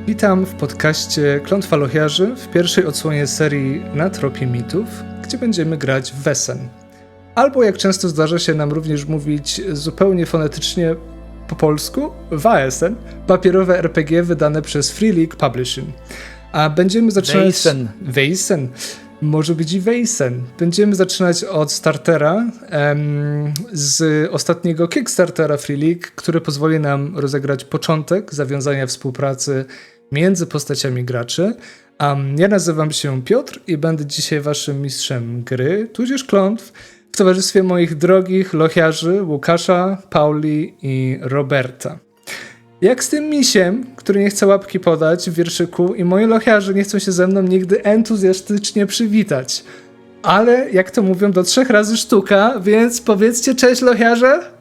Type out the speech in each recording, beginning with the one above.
Witam w podcaście Klątwa Lochiarzy w pierwszej odsłonie serii Na tropie mitów, gdzie będziemy grać w Wesen. Albo jak często zdarza się nam również mówić zupełnie fonetycznie po polsku, Waesen, papierowe RPG wydane przez Free League Publishing. A będziemy zaczynać... Wesen. Może być i Wesen. Będziemy zaczynać od startera z ostatniego Kickstartera Free League, który pozwoli nam rozegrać początek zawiązania współpracy między postaciami graczy. Ja nazywam się Piotr i będę dzisiaj waszym mistrzem gry, tudzież klątw, w towarzystwie moich drogich lochiarzy Łukasza, Pauli i Roberta. Jak z tym misiem, który nie chce łapki podać w wierszyku i moi lochiarze nie chcą się ze mną nigdy entuzjastycznie przywitać. Ale jak to mówią, do 3 razy sztuka, więc powiedzcie cześć lochiarze.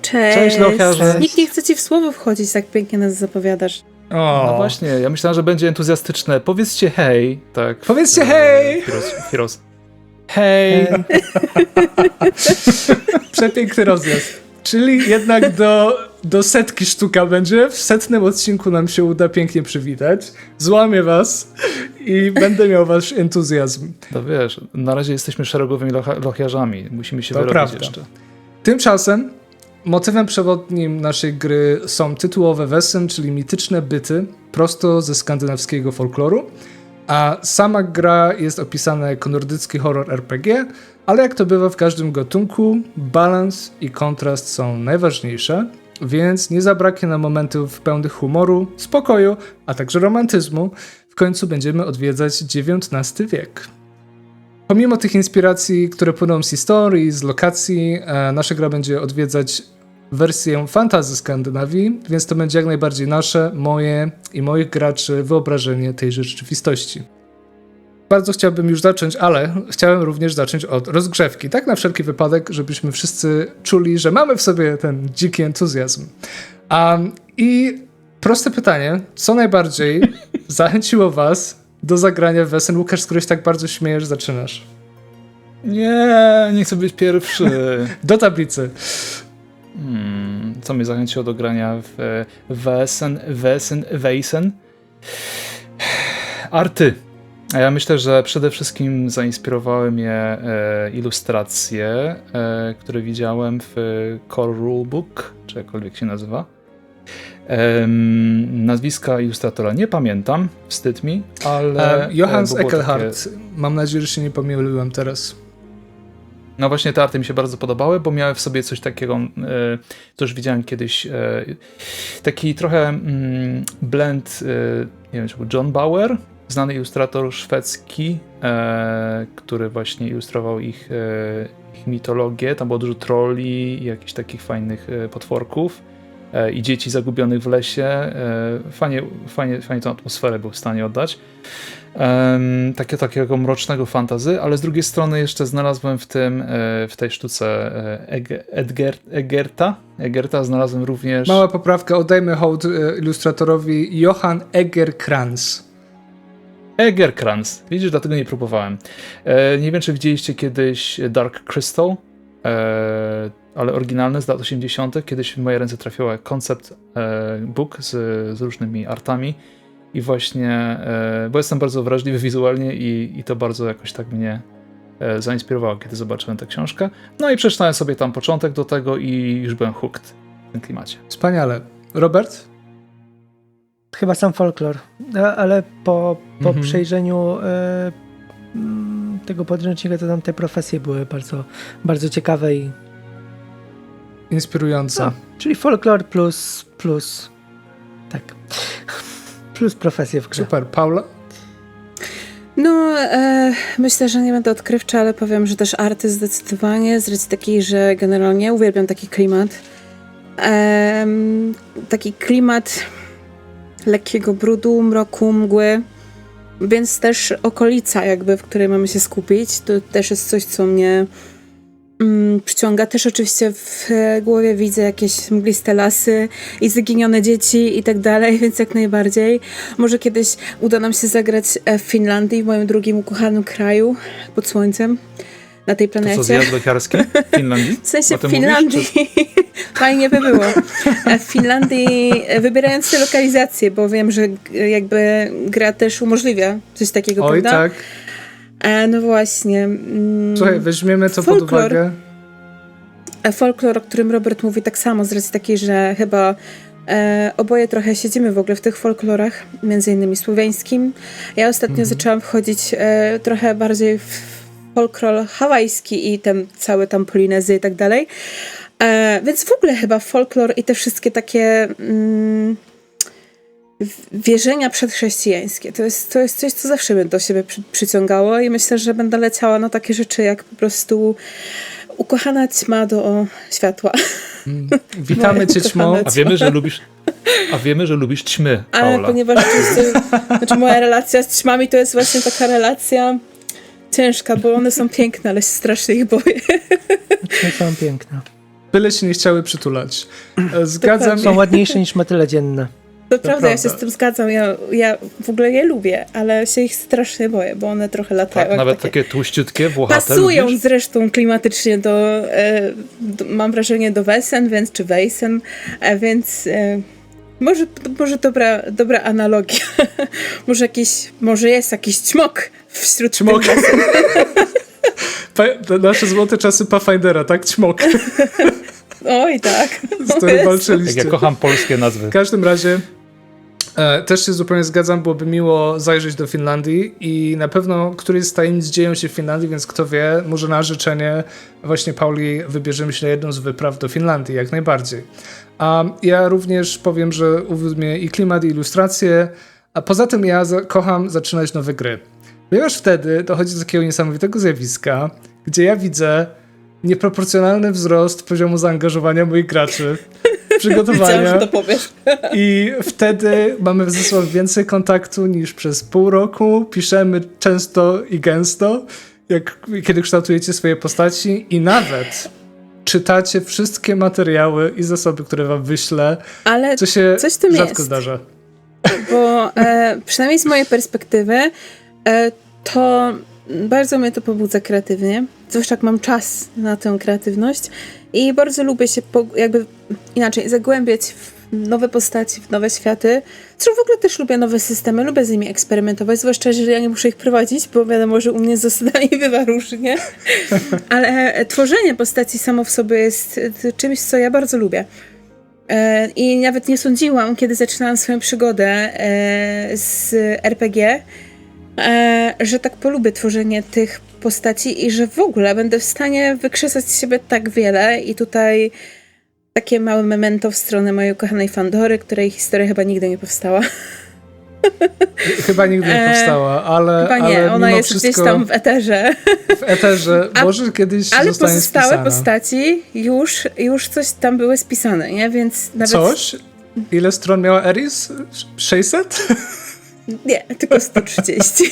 Cześć lochiarze. Nikt nie chce ci w słowo wchodzić, tak pięknie nas zapowiadasz. O. No właśnie, ja myślałem, że będzie entuzjastyczne. Powiedzcie hej. Tak. Powiedzcie hej! Heroes. Hej! Przepiękny rozjazd. Czyli jednak do 100 sztuka będzie. W 100 odcinku nam się uda pięknie przywitać. Złamię was i będę miał wasz entuzjazm. To wiesz, na razie jesteśmy szeregowymi lochiarzami. Musimy się wyrobić prawda. jeszcze. Tymczasem motywem przewodnim naszej gry są tytułowe Wesen, czyli mityczne byty prosto ze skandynawskiego folkloru. A sama gra jest opisana jako nordycki horror RPG, ale jak to bywa w każdym gatunku, balans i kontrast są najważniejsze, więc nie zabraknie nam momentów pełnych humoru, spokoju, a także romantyzmu. W końcu będziemy odwiedzać XIX wiek. Pomimo tych inspiracji, które płyną z historii, z lokacji, nasza gra będzie odwiedzać wersję fantasy Skandynawii, więc to będzie jak najbardziej nasze, moje i moich graczy wyobrażenie tej rzeczywistości. Bardzo chciałbym już zacząć, ale chciałem również zacząć od rozgrzewki, tak na wszelki wypadek, żebyśmy wszyscy czuli, że mamy w sobie ten dziki entuzjazm. I proste pytanie, co najbardziej zachęciło was do zagrania w Wesen? Łukasz, z któregoś tak bardzo śmiejesz, zaczynasz. Nie chcę być pierwszy. Do tablicy. Co mnie zachęciło do grania w Wesen? Arty. A ja myślę, że przede wszystkim zainspirowały mnie ilustracje, które widziałem w Core Rulebook, czy jakkolwiek się nazywa. Nazwiska ilustratora nie pamiętam, wstyd mi, ale... Johannes Eckelhardt. Takie... Mam nadzieję, że się nie pomyliłem teraz. No właśnie te arty mi się bardzo podobały, bo miały w sobie coś takiego, to już widziałem kiedyś, taki trochę blend, nie wiem, czy był John Bauer, znany ilustrator szwedzki, który właśnie ilustrował ich mitologię. Tam było dużo trolli i jakichś takich fajnych potworków i dzieci zagubionych w lesie. Fajnie tą atmosferę był w stanie oddać. Takiego mrocznego fantasy, ale z drugiej strony jeszcze znalazłem w tej sztuce Egerta znalazłem również... Mała poprawka, oddajmy hołd ilustratorowi Johan Egerkrans. Egerkrans. Widzisz, dlatego nie próbowałem. Nie wiem, czy widzieliście kiedyś Dark Crystal, ale oryginalny z lat 80. Kiedyś w moje ręce trafiła concept book z różnymi artami i właśnie, bo jestem bardzo wrażliwy wizualnie i to bardzo jakoś tak mnie zainspirowało, kiedy zobaczyłem tę książkę. No i przeczytałem sobie tam początek do tego i już byłem hooked w tym klimacie. Wspaniale. Robert? Chyba sam folklor, ale po przejrzeniu tego podręcznika to tam te profesje były bardzo, bardzo ciekawe i inspirujące. No, czyli folklor plus tak, plus profesje w grze. Super. Paula? No, myślę, że nie będę odkrywcza, ale powiem, że też arty zdecydowanie, z racji takiej, że generalnie uwielbiam taki klimat. Taki klimat lekkiego brudu, mroku, mgły, więc też okolica jakby, w której mamy się skupić, to też jest coś, co mnie przyciąga. Też oczywiście w głowie widzę jakieś mgliste lasy i zaginione dzieci i tak dalej, więc jak najbardziej. Może kiedyś uda nam się zagrać w Finlandii, w moim drugim ukochanym kraju, pod słońcem, na tej planecie. To co, zjazd lekarski w Finlandii? W sensie w Finlandii. fajnie by było. A w Finlandii, wybierając tę lokalizację, bo wiem, że jakby gra też umożliwia coś takiego, Oj, prawda? tak. No właśnie. Słuchaj, weźmiemy to pod folklor. uwagę. Folklor, o którym Robert mówi tak samo, z racji takiej, że chyba oboje trochę siedzimy w ogóle w tych folklorach, między innymi słowiańskim. Ja ostatnio zaczęłam wchodzić trochę bardziej w folklor hawajski i cały tam Polinezy i tak dalej. Więc w ogóle chyba folklor i te wszystkie takie wierzenia przedchrześcijańskie. To jest coś, co zawsze mnie do siebie przyciągało i myślę, że będę leciała na takie rzeczy jak po prostu ukochana ćma do światła. Witamy cię, ćmo. A wiemy, że lubisz ćmy, Ale Paula. ponieważ znaczy moja relacja z ćmami to jest właśnie taka relacja ciężka, bo one są piękne, ale się strasznie ich boję. Nie są piękne. Byle się nie chciały przytulać. Zgadzam Są ładniejsze niż motyle dzienne. To prawda, ja się prawda. z tym zgadzam. Ja w ogóle je lubię, ale się ich strasznie boję, bo one trochę latają. Tak, jak nawet takie tłuściutkie, włochate Pasują lubisz? zresztą klimatycznie mam wrażenie, do Wesen, czy Wejsen, więc może dobra analogia. może jest jakiś ćmok wśród Ćmok. tych Wesen. Nasze złote czasy Pathfindera, tak? Ćmok, Oj, tak. z którym Jak walczyliście. ja kocham polskie nazwy. W każdym razie też się zupełnie zgadzam, byłoby miło zajrzeć do Finlandii i na pewno któryś z tajemnic dzieją się w Finlandii, więc kto wie, może na życzenie właśnie Pauli wybierzemy się na jedną z wypraw do Finlandii, jak najbardziej. A ja również powiem, że uwiódł mnie i klimat, i ilustracje, a poza tym ja kocham zaczynać nowe gry. Ponieważ wtedy dochodzi do takiego niesamowitego zjawiska, gdzie ja widzę nieproporcjonalny wzrost poziomu zaangażowania moich graczy, przygotowania. Wiedziałam, że to powiesz. I wtedy mamy ze sobą więcej kontaktu niż przez pół roku. Piszemy często i gęsto, kiedy kształtujecie swoje postaci i nawet czytacie wszystkie materiały i zasoby, które wam wyślę, Ale co się coś w tym rzadko jest. zdarza. Bo przynajmniej z mojej perspektywy to bardzo mnie to pobudza kreatywnie. Zwłaszcza jak mam czas na tę kreatywność i bardzo lubię się zagłębiać w nowe postaci, w nowe światy. Zresztą w ogóle też lubię nowe systemy, lubię z nimi eksperymentować, zwłaszcza, że ja nie muszę ich prowadzić, bo wiadomo, że u mnie z zasadami bywa różnie. Ale tworzenie postaci samo w sobie jest czymś, co ja bardzo lubię. I nawet nie sądziłam, kiedy zaczynałam swoją przygodę z RPG, że tak polubię tworzenie tych postaci i że w ogóle będę w stanie wykrzesać z siebie tak wiele. I tutaj takie małe memento w stronę mojej ukochanej Fandory, której historia chyba nigdy nie powstała. Chyba nigdy nie powstała, ale Chyba nie, ale ona mimo jest wszystko gdzieś tam w eterze. w eterze może kiedyś Ale zostanie pozostałe spisana. postaci już coś tam były spisane, nie? Więc nawet... Coś? Ile stron miała Eris? 600? Nie, tylko 130.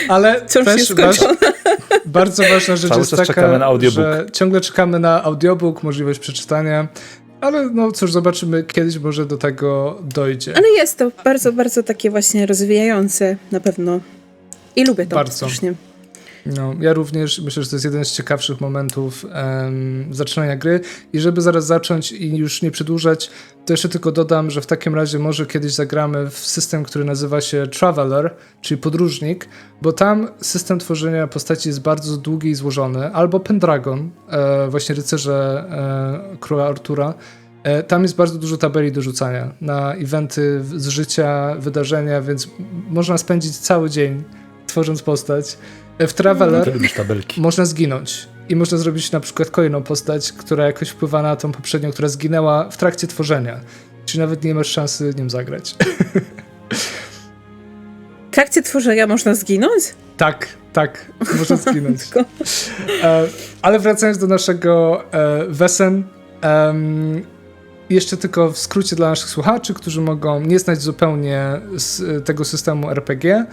Ale Wciąż też nieskończona. bardzo ważna rzecz Cały jest czas taka, czekamy na audiobook. że ciągle czekamy na audiobook, możliwość przeczytania, ale no cóż, zobaczymy, kiedyś może do tego dojdzie. Ale jest to bardzo, bardzo takie właśnie rozwijające na pewno. I lubię to Bardzo. strasznie. No, ja również myślę, że to jest jeden z ciekawszych momentów zaczynania gry i żeby zaraz zacząć i już nie przedłużać, to jeszcze tylko dodam, że w takim razie może kiedyś zagramy w system, który nazywa się Traveler, czyli podróżnik, bo tam system tworzenia postaci jest bardzo długi i złożony, albo Pendragon, właśnie rycerze króla Artura. Tam jest bardzo dużo tabeli do rzucania na eventy z życia, wydarzenia, więc można spędzić cały dzień tworząc postać. W Traveler Ty lubisz tabelki. można zginąć i można zrobić na przykład kolejną postać, która jakoś wpływa na tą poprzednią, która zginęła w trakcie tworzenia. Czyli nawet nie masz szansy nim zagrać. W trakcie tworzenia można zginąć? Tak, można zginąć. Ale wracając do naszego Wesen, jeszcze tylko w skrócie dla naszych słuchaczy, którzy mogą nie znać zupełnie z tego systemu RPG.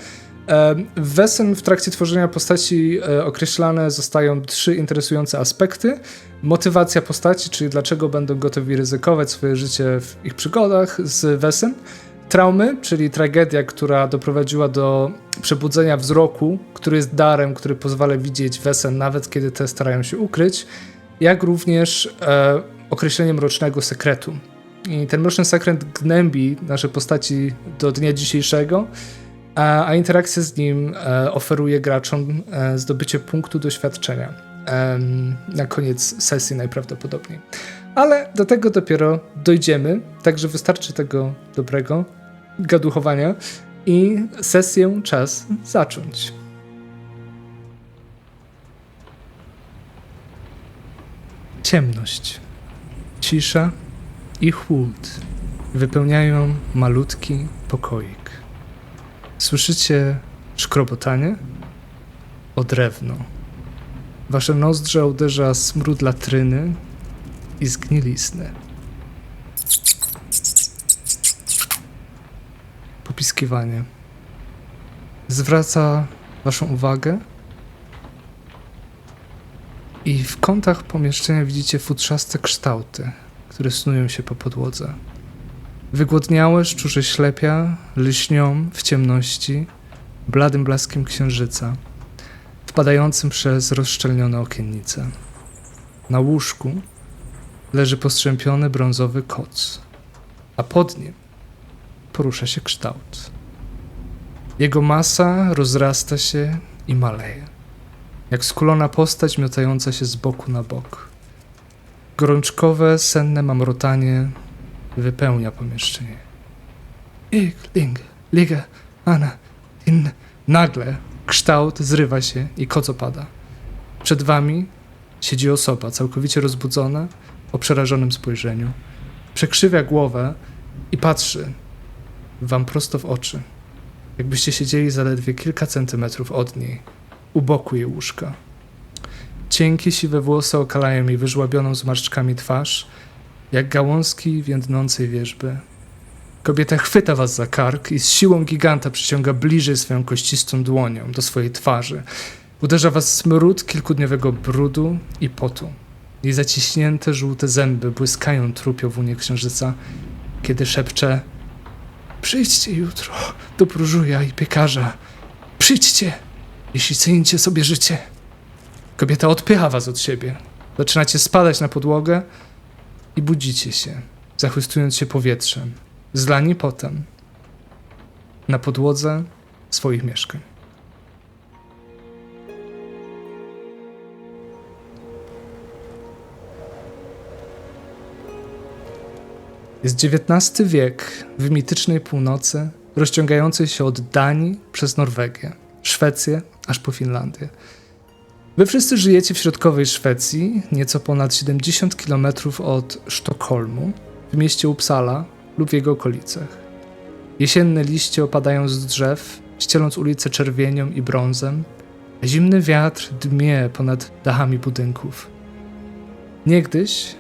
W Wesen w trakcie tworzenia postaci określane zostają 3 interesujące aspekty. Motywacja postaci, czyli dlaczego będą gotowi ryzykować swoje życie w ich przygodach z Wesen. Traumy, czyli tragedia, która doprowadziła do przebudzenia wzroku, który jest darem, który pozwala widzieć Wesen, nawet kiedy te starają się ukryć. jak również określenie mrocznego sekretu. I ten mroczny sekret gnębi nasze postaci do dnia dzisiejszego, a interakcja z nim oferuje graczom zdobycie punktu doświadczenia na koniec sesji najprawdopodobniej. Ale do tego dopiero dojdziemy, także wystarczy tego dobrego gaduchowania i sesję czas zacząć. Ciemność, cisza i chłód wypełniają malutki pokoik. Słyszycie szkrobotanie o drewno. Wasze nozdrza uderza smród latryny i zgnilizny. Popiskiwanie zwraca waszą uwagę i w kątach pomieszczenia widzicie futrzaste kształty, które snują się po podłodze. Wygłodniałe szczurze ślepia lśnią w ciemności bladym blaskiem księżyca, wpadającym przez rozszczelnione okiennice. Na łóżku leży postrzępiony brązowy koc, a pod nim porusza się kształt. Jego masa rozrasta się i maleje, jak skulona postać miotająca się z boku na bok. Gorączkowe, senne mamrotanie wypełnia pomieszczenie. Ich, ling, liga, ana, in. Nagle kształt zrywa się i koc opada. Przed wami siedzi osoba całkowicie rozbudzona, o przerażonym spojrzeniu. Przekrzywia głowę i patrzy wam prosto w oczy, jakbyście siedzieli zaledwie kilka centymetrów od niej, u boku jej łóżka. Cienkie, siwe włosy okalają jej wyżłabioną zmarszczkami twarz, jak gałązki więdnącej wierzby. Kobieta chwyta was za kark i z siłą giganta przyciąga bliżej swoją kościstą dłonią do swojej twarzy. Uderza was smród kilkudniowego brudu i potu. Jej zaciśnięte, żółte zęby błyskają trupio w łunie księżyca, kiedy szepcze: przyjdźcie jutro do próżuja i piekarza. Przyjdźcie, jeśli cenicie sobie życie. Kobieta odpycha was od siebie. Zaczynacie spadać na podłogę i budzicie się, zachwystując się powietrzem, zlani potem, na podłodze swoich mieszkań. Jest XIX wiek w mitycznej północy, rozciągającej się od Danii przez Norwegię, Szwecję aż po Finlandię. Wy wszyscy żyjecie w środkowej Szwecji, nieco ponad 70 km od Sztokholmu, w mieście Uppsala lub w jego okolicach. Jesienne liście opadają z drzew, ścieląc ulice czerwienią i brązem, a zimny wiatr dmie ponad dachami budynków. Niegdyś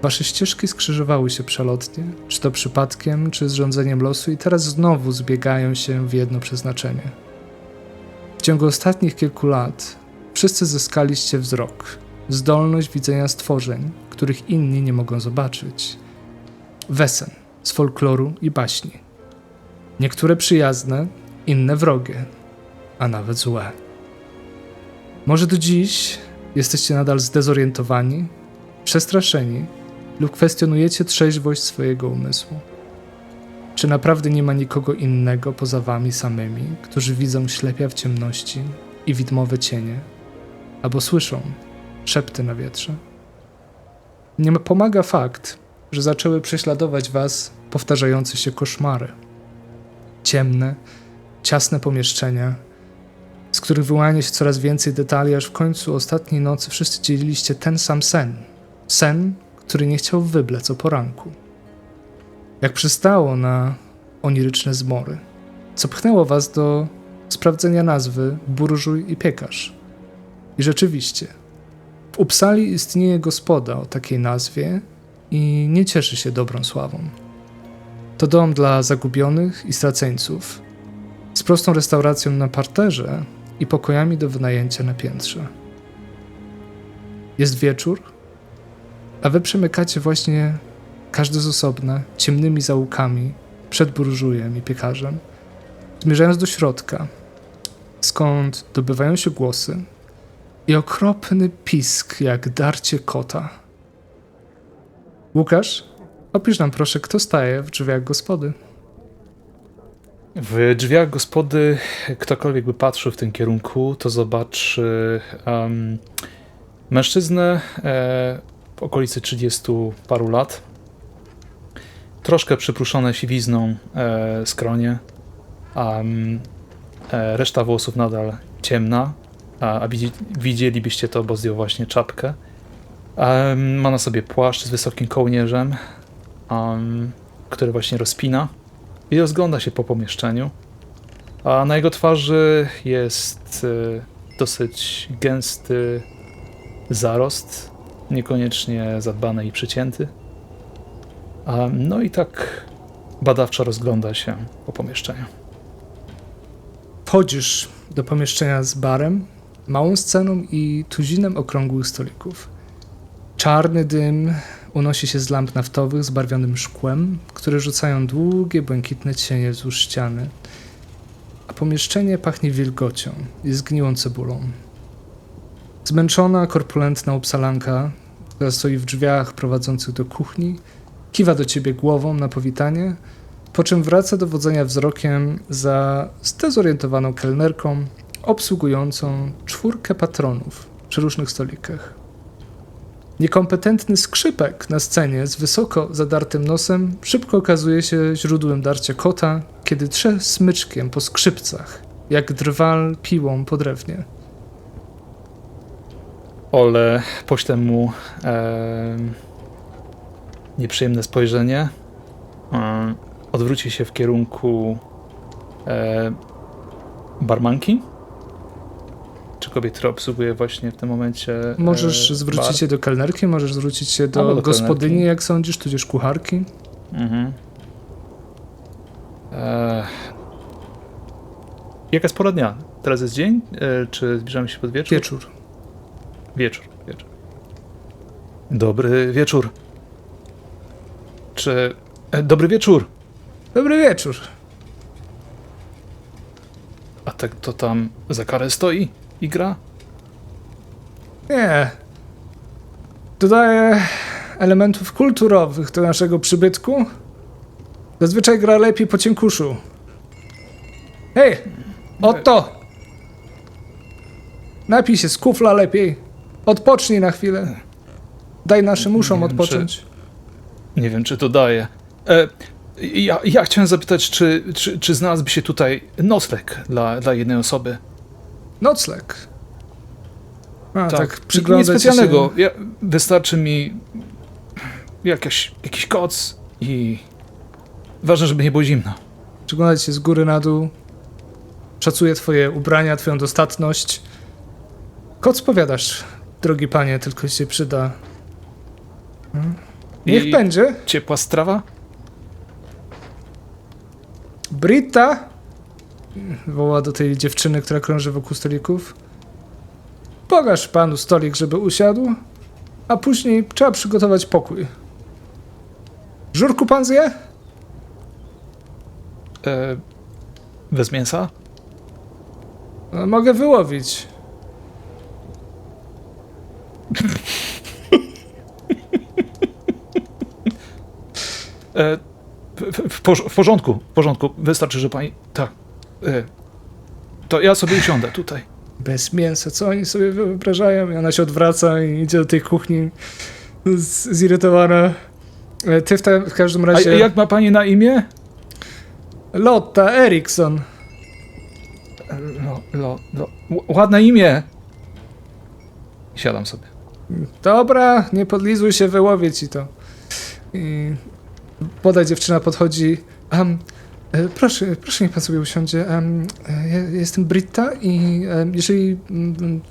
wasze ścieżki skrzyżowały się przelotnie, czy to przypadkiem, czy zrządzeniem losu, i teraz znowu zbiegają się w jedno przeznaczenie. W ciągu ostatnich kilku lat wszyscy zyskaliście wzrok, zdolność widzenia stworzeń, których inni nie mogą zobaczyć. Wesen z folkloru i baśni. Niektóre przyjazne, inne wrogie, a nawet złe. Może do dziś jesteście nadal zdezorientowani, przestraszeni lub kwestionujecie trzeźwość swojego umysłu. Czy naprawdę nie ma nikogo innego poza wami samymi, którzy widzą ślepia w ciemności i widmowe cienie, albo słyszą szepty na wietrze? Nie pomaga fakt, że zaczęły prześladować was powtarzające się koszmary. Ciemne, ciasne pomieszczenia, z których wyłania się coraz więcej detali, aż w końcu ostatniej nocy wszyscy dzieliliście ten sam sen. Sen, który nie chciał wyblec o poranku. Jak przystało na oniryczne zmory, co pchnęło was do sprawdzenia nazwy burżuj i piekarz. I rzeczywiście, w Uppsali istnieje gospoda o takiej nazwie i nie cieszy się dobrą sławą. To dom dla zagubionych i straceńców, z prostą restauracją na parterze i pokojami do wynajęcia na piętrze. Jest wieczór, a wy przemykacie właśnie każdy z osobna ciemnymi zaułkami przed burżujem i piekarzem, zmierzając do środka, skąd dobywają się głosy, i okropny pisk jak darcie kota. Łukasz, opisz nam proszę, kto staje w drzwiach gospody. W drzwiach gospody, ktokolwiek by patrzył w tym kierunku, to zobaczy mężczyznę w okolicy 30 paru lat. Troszkę przypruszone siwizną skronie, reszta włosów nadal ciemna, a widzielibyście to, bo zdjął właśnie czapkę. Ma na sobie płaszcz z wysokim kołnierzem, który właśnie rozpina i rozgląda się po pomieszczeniu. A na jego twarzy jest dosyć gęsty zarost, niekoniecznie zadbany i przycięty. No i tak badawczo rozgląda się po pomieszczeniu. Wchodzisz do pomieszczenia z barem, małą sceną i tuzinem okrągłych stolików. Czarny dym unosi się z lamp naftowych zbarwionym szkłem, które rzucają długie, błękitne cienie wzdłuż ściany. A pomieszczenie pachnie wilgocią i zgniłą cebulą. Zmęczona, korpulentna Upsalanka, która stoi w drzwiach prowadzących do kuchni, kiwa do ciebie głową na powitanie, po czym wraca do wodzenia wzrokiem za zdezorientowaną kelnerką obsługującą 4 patronów przy różnych stolikach. Niekompetentny skrzypek na scenie z wysoko zadartym nosem szybko okazuje się źródłem darcia kota, kiedy trze smyczkiem po skrzypcach, jak drwal piłą po drewnie. Ole poślę mu nieprzyjemne spojrzenie. Odwróci się w kierunku barmanki. Czy kobiet, która obsługuje właśnie w tym momencie Możesz zwrócić bar. się do kelnerki, możesz zwrócić się Albo do do gospodyni, kelnerki. jak sądzisz, tudzież kucharki. Mhm. Jaka jest pora dnia? Teraz jest dzień? Czy zbliżamy się pod wieczór? Wieczór. Wieczór. Dobry wieczór. Czy... dobry wieczór! Dobry wieczór. A tak to tam za karę stoi i gra? Nie. Dodaję elementów kulturowych do naszego przybytku. Zazwyczaj gra lepiej po cienkuszu. Hej! Oto! Napij się z kufla lepiej. Odpocznij na chwilę. Daj naszym uszom Nie wiem, odpocząć. Nie wiem, czy to daje. Ja chciałem zapytać, czy znalazłby się tutaj nocleg dla jednej osoby? Nocleg. A, tak Nic przyglądać specjalnego. się. Wystarczy mi jakiś koc i ważne, żeby nie było zimno. Przyglądać się z góry na dół. Szacuję twoje ubrania, twoją dostatność. Koc powiadasz, drogi panie, tylko się przyda. Niech I będzie. ciepła strawa? Britta! Woła do tej dziewczyny, która krąży wokół stolików. Pokaż panu stolik, żeby usiadł, a później trzeba przygotować pokój. Żurku pan zje? Bez mięsa? No, mogę wyłowić. W porządku. Wystarczy, że pani... Tak. To ja sobie usiądę tutaj. Bez mięsa, co oni sobie wyobrażają? I ona się odwraca i idzie do tej kuchni zirytowana. Ty w każdym A razie... jak ma pani na imię? Lotta Eriksson. Ładne imię. Siadam sobie. Dobra, nie podlizuj się, wyłowię ci to. I młoda dziewczyna podchodzi. Proszę, niech pan sobie usiądzie. Ja jestem Britta i jeżeli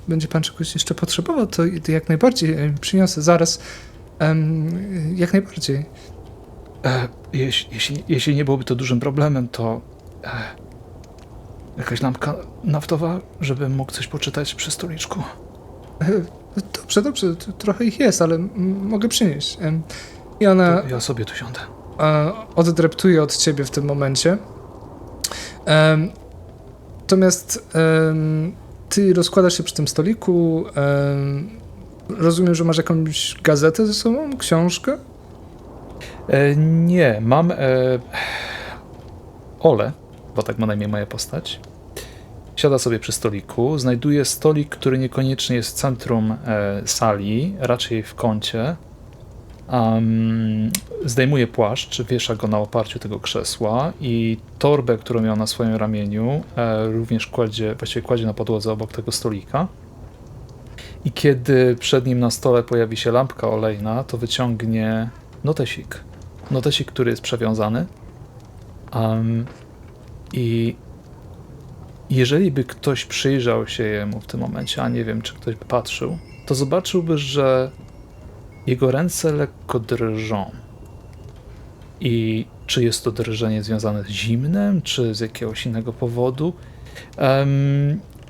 będzie pan czegoś jeszcze potrzebował, to jak najbardziej przyniosę zaraz. Jak najbardziej. Jeśli nie byłoby to dużym problemem, to jakaś lampka naftowa, żebym mógł coś poczytać przy stoliczku. Dobrze, trochę ich jest, ale mogę przynieść. I ona To ja sobie tu siądę. oddreptuje od ciebie w tym momencie. Natomiast ty rozkładasz się przy tym stoliku. Rozumiem, że masz jakąś gazetę ze sobą, książkę? Nie, mam Ole, bo tak ma na imię moja postać. Siada sobie przy stoliku, znajduje stolik, który niekoniecznie jest w centrum sali, raczej w kącie. Zdejmuje płaszcz, wiesza go na oparciu tego krzesła i torbę, którą miał na swoim ramieniu, również kładzie na podłodze obok tego stolika. I kiedy przed nim na stole pojawi się lampka olejna, to wyciągnie notesik. Notesik, który jest przewiązany. I jeżeli by ktoś przyjrzał się jemu w tym momencie, a nie wiem, czy ktoś by patrzył, to zobaczyłby, że jego ręce lekko drżą. I czy jest to drżenie związane z zimnem, czy z jakiegoś innego powodu?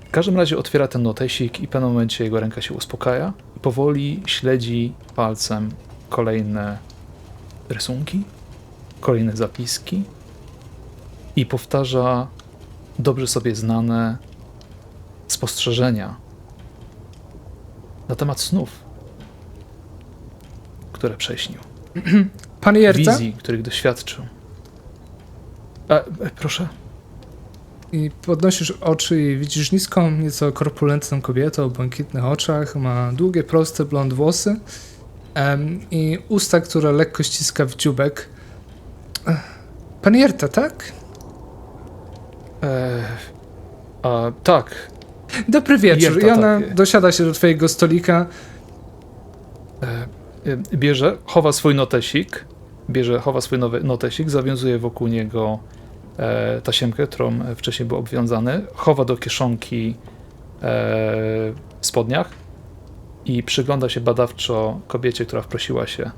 W każdym razie otwiera ten notesik i w pewnym momencie jego ręka się uspokaja i powoli śledzi palcem kolejne rysunki, kolejne zapiski i powtarza dobrze sobie znane spostrzeżenia na temat snów, które prześnił. Pan Jerta? Wizji, których doświadczył. Proszę. I podnosisz oczy i widzisz niską, nieco korpulentną kobietę o błękitnych oczach. Ma długie, proste, blond włosy i usta, które lekko ściska w dzióbek. Pan Jerta, tak? Tak. Dobry wieczór. Jerta, I ona tak. dosiada się do twojego stolika. Chowa swój notesik, chowa swój nowy notesik, zawiązuje wokół niego tasiemkę, którą wcześniej był obwiązany, chowa do kieszonki w spodniach i przygląda się badawczo kobiecie, która wprosiła się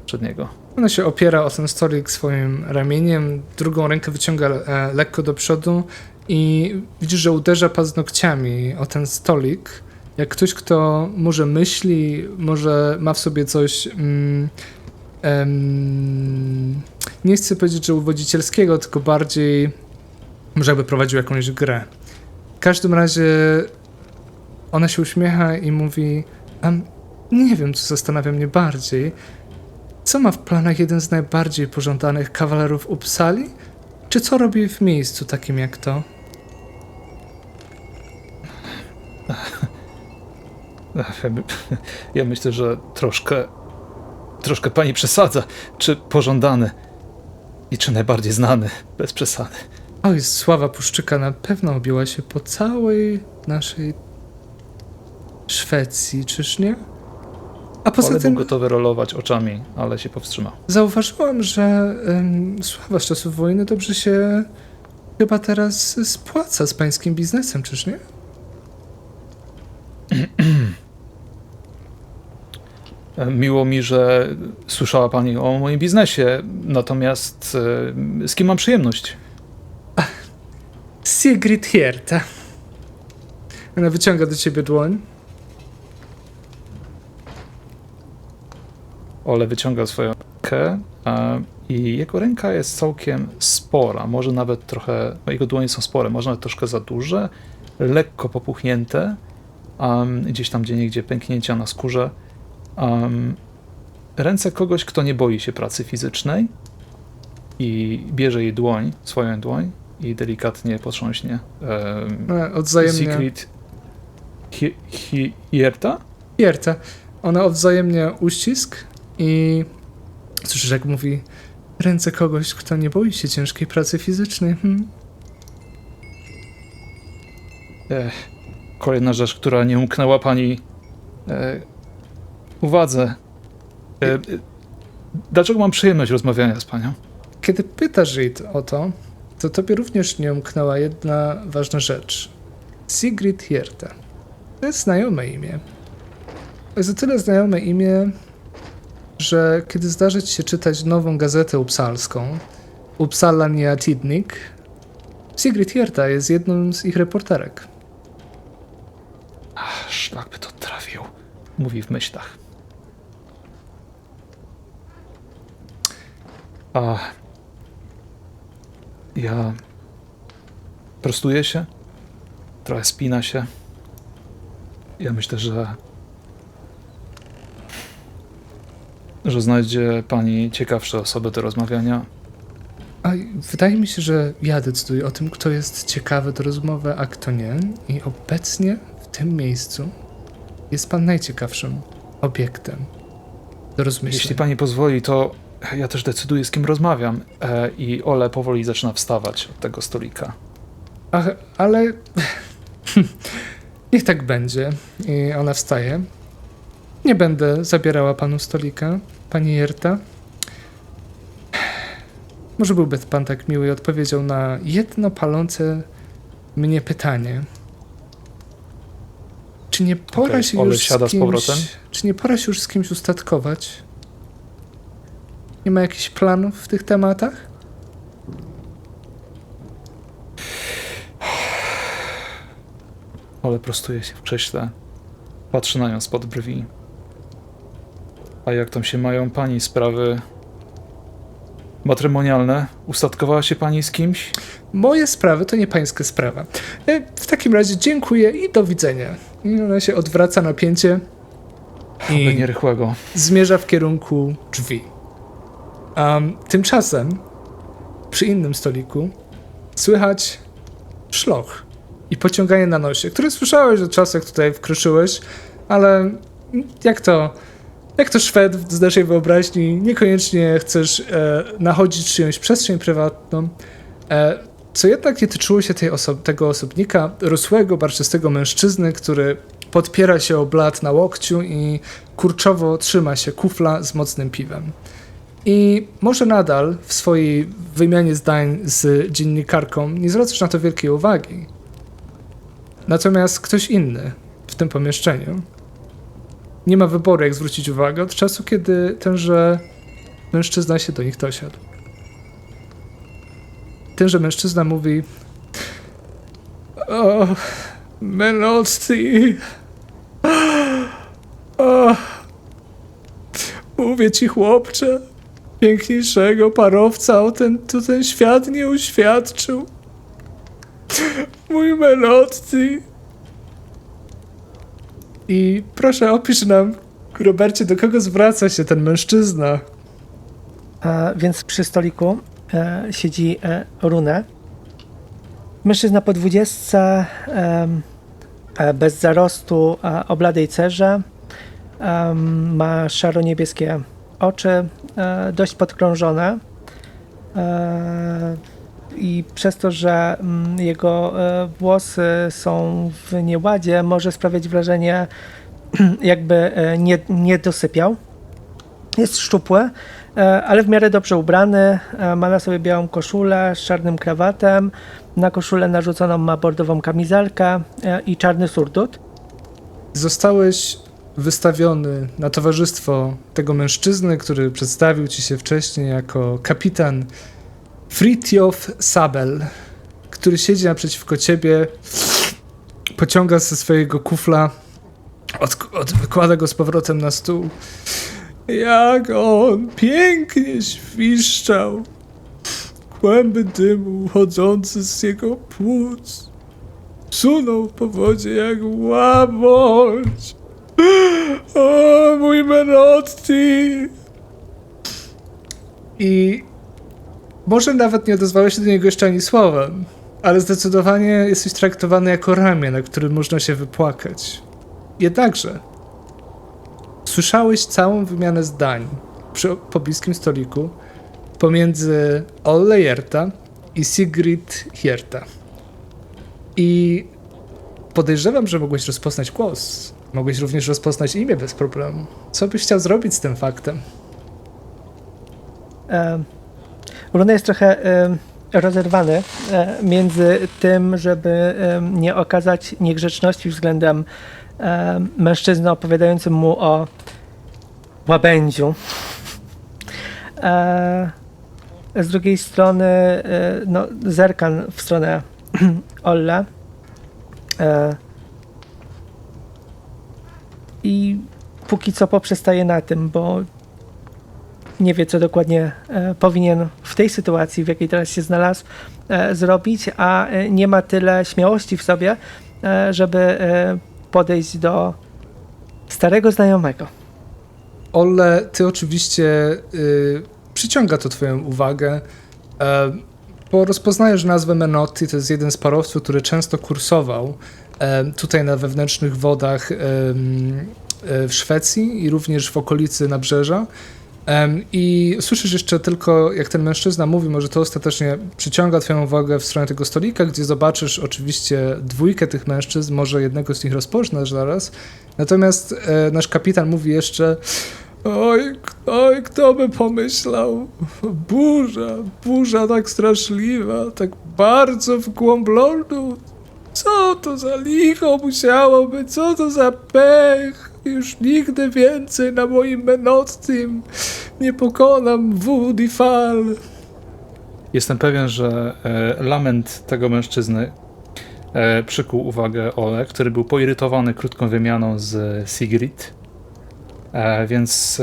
przed niego. Ona się opiera o ten stolik swoim ramieniem, drugą rękę wyciąga lekko do przodu i widzisz, że uderza paznokciami o ten stolik, jak ktoś, kto może myśli, może ma w sobie coś, nie chcę powiedzieć, że uwodzicielskiego, tylko bardziej może jakby prowadził jakąś grę. W każdym razie ona się uśmiecha i mówi, nie wiem, co zastanawia mnie bardziej. Co ma w planach jeden z najbardziej pożądanych kawalerów Uppsali? Czy co robi w miejscu takim jak to? Ja myślę, że troszkę pani przesadza. Czy pożądany i czy najbardziej znany, bez przesady. Oj, sława Puszczyka na pewno obiła się po całej naszej Szwecji, czyż nie? A poza Ale tym był gotowy rolować oczami, ale się powstrzymał. zauważyłam, że sława z czasów wojny dobrze się chyba teraz spłaca z pańskim biznesem, czyż nie? Miło mi, że słyszała pani o moim biznesie, natomiast z kim mam przyjemność? Sigrid Hierta. Ona wyciąga do ciebie dłoń. Ole wyciąga swoją rękę i jego ręka jest całkiem spora, może nawet trochę, jego dłonie są spore, może nawet troszkę za duże, lekko popuchnięte, gdzieś tam gdzieniegdzie pęknięcia na skórze. Ręce kogoś, kto nie boi się pracy fizycznej i bierze jej dłoń, swoją dłoń i delikatnie potrząśnie. Odwzajemnia. Sigrid Hierta? Hierta. Ona odwzajemnia uścisk i słyszysz, jak mówi, ręce kogoś, kto nie boi się ciężkiej pracy fizycznej. Kolejna rzecz, która nie umknęła pani uwadze. Dlaczego mam przyjemność rozmawiania z panią? Kiedy pytasz jej o to, to tobie również nie umknęła jedna ważna rzecz. Sigrid Hierta. To jest znajome imię. To jest o tyle znajome imię, że kiedy zdarzy ci się czytać nową gazetę upsalską, Uppsala Nya Tidning, Sigrid Hierta jest jedną z ich reporterek. Szlak by to trafił, mówi w myślach. Ja prostuję się, trochę spina się, Ja myślę, że znajdzie pani ciekawsze osoby do rozmawiania. A wydaje mi się, że ja decyduję o tym, kto jest ciekawy do rozmowy, a kto nie. I obecnie w tym miejscu jest pan najciekawszym obiektem do rozmyśleń. Jeśli pani pozwoli, to ja też decyduję, z kim rozmawiam. I Ole powoli zaczyna wstawać od tego stolika. Ach, ale niech tak będzie. I ona wstaje. Nie będę zabierała panu stolika, pani Jerta. Może byłby pan tak miły i odpowiedział na jedno palące mnie pytanie. Czy nie pora Okej, się Ole już siada z powrotem. Czy nie pora się już z kimś ustatkować? Nie ma jakichś planów w tych tematach? Ole prostuje się w krześle. Patrzy na nią spod brwi. A jak tam się mają pani sprawy matrymonialne? Ustatkowała się pani z kimś? Moje sprawy to nie pańska sprawa. W takim razie dziękuję i do widzenia. I ona się odwraca napięcie Oby i nie rychłego. zmierza w kierunku drzwi. Tymczasem przy innym stoliku słychać szloch i pociąganie na nosie, które słyszałeś od czasu, jak tutaj wkroczyłeś, ale jak to Szwed z naszej wyobraźni, niekoniecznie chcesz nachodzić czyjąś przestrzeń prywatną, co jednak nie tyczyło się tego osobnika, rosłego, barczystego mężczyzny, który podpiera się o blat na łokciu i kurczowo trzyma się kufla z mocnym piwem. I może nadal w swojej wymianie zdań z dziennikarką nie zwracasz na to wielkiej uwagi. Natomiast ktoś inny w tym pomieszczeniu nie ma wyboru, jak zwrócić uwagę od czasu, kiedy tenże mężczyzna się do nich dosiadł. Tenże mężczyzna mówi: o, Menotti, o, mówię ci, chłopcze, piękniejszego parowca o ten świat nie uświadczył. Mój Menotti. I proszę, opisz nam, Robercie, do kogo zwraca się ten mężczyzna? Więc przy stoliku siedzi Rune. Mężczyzna po 20, bez zarostu, o bladej cerze. Ma szaro-niebieskie oczy, dość podkrążone. I przez to, że jego włosy są w nieładzie, może sprawiać wrażenie, jakby nie dosypiał. Jest szczupły, ale w miarę dobrze ubrany. Ma na sobie białą koszulę z czarnym krawatem. Na koszulę narzuconą ma bordową kamizelkę i czarny surdut. Zostałeś wystawiony na towarzystwo tego mężczyzny, który przedstawił ci się wcześniej jako kapitan Fritjof Sabel, który siedzi naprzeciwko ciebie, pociąga ze swojego kufla, wykłada go z powrotem na stół. Jak on pięknie świszczał, kłęby dymu chodzące z jego płuc sunął po wodzie jak łamoć. O, mój Menotti! I może nawet nie odezwałeś się do niego jeszcze ani słowem, ale zdecydowanie jesteś traktowany jako ramię, na którym można się wypłakać. Jednakże słyszałeś całą wymianę zdań przy pobliskim stoliku pomiędzy Olle Jerta i Sigrid Jerta. I podejrzewam, że mogłeś rozpoznać głos. Mogłeś również rozpoznać imię bez problemu. Co byś chciał zrobić z tym faktem? Rune jest trochę rozerwany między tym, żeby nie okazać niegrzeczności względem mężczyzny opowiadającym mu o łabędziu. Z drugiej strony zerka w stronę Olle i póki co poprzestaje na tym, bo nie wie, co dokładnie powinien w tej sytuacji, w jakiej teraz się znalazł, zrobić, a nie ma tyle śmiałości w sobie, żeby podejść do starego znajomego. Olle, ty oczywiście przyciąga to twoją uwagę, bo rozpoznajesz nazwę Menotti, to jest jeden z parowców, który często kursował tutaj na wewnętrznych wodach w Szwecji i również w okolicy nabrzeża. I słyszysz jeszcze tylko, jak ten mężczyzna mówi, może to ostatecznie przyciąga twoją uwagę w stronę tego stolika, gdzie zobaczysz oczywiście dwójkę tych mężczyzn, może jednego z nich rozpoznasz zaraz. Natomiast nasz kapitan mówi jeszcze: oj, kto by pomyślał? Burza tak straszliwa, tak bardzo w głąb lądu. Co to za licho musiało być, co to za pech? Już nigdy więcej na moim Menottim nie pokonam wód i fal. Jestem pewien, że lament tego mężczyzny przykuł uwagę Ole, który był poirytowany krótką wymianą z Sigrid, więc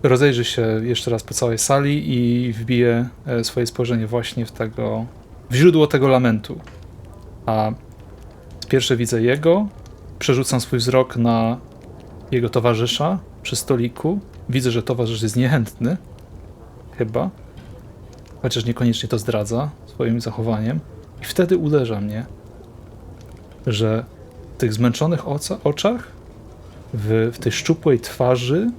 rozejrzy się jeszcze raz po całej sali i wbije swoje spojrzenie właśnie w źródło tego lamentu. A pierwsze widzę jego, przerzucam swój wzrok na jego towarzysza przy stoliku. Widzę, że towarzysz jest niechętny, chyba, chociaż niekoniecznie to zdradza swoim zachowaniem. I wtedy uderza mnie, że w tych zmęczonych oczach, w tej szczupłej twarzy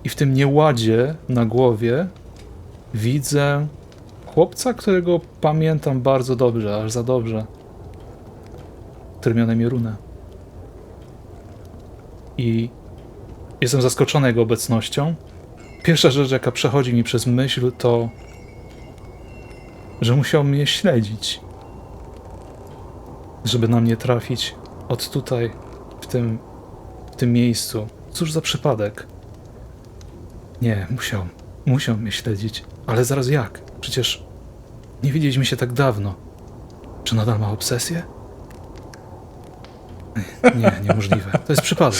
i w tym nieładzie na głowie widzę chłopca, którego pamiętam bardzo dobrze, aż za dobrze, który miał na imię Runę. I jestem zaskoczony jego obecnością. Pierwsza rzecz, jaka przechodzi mi przez myśl, to że musiał mnie śledzić, żeby na mnie trafić od tutaj, w tym miejscu. Cóż za przypadek. Nie, musiał mnie śledzić. Ale zaraz jak? Przecież nie widzieliśmy się tak dawno. Czy nadal ma obsesję? Nie, niemożliwe. To jest przypadek.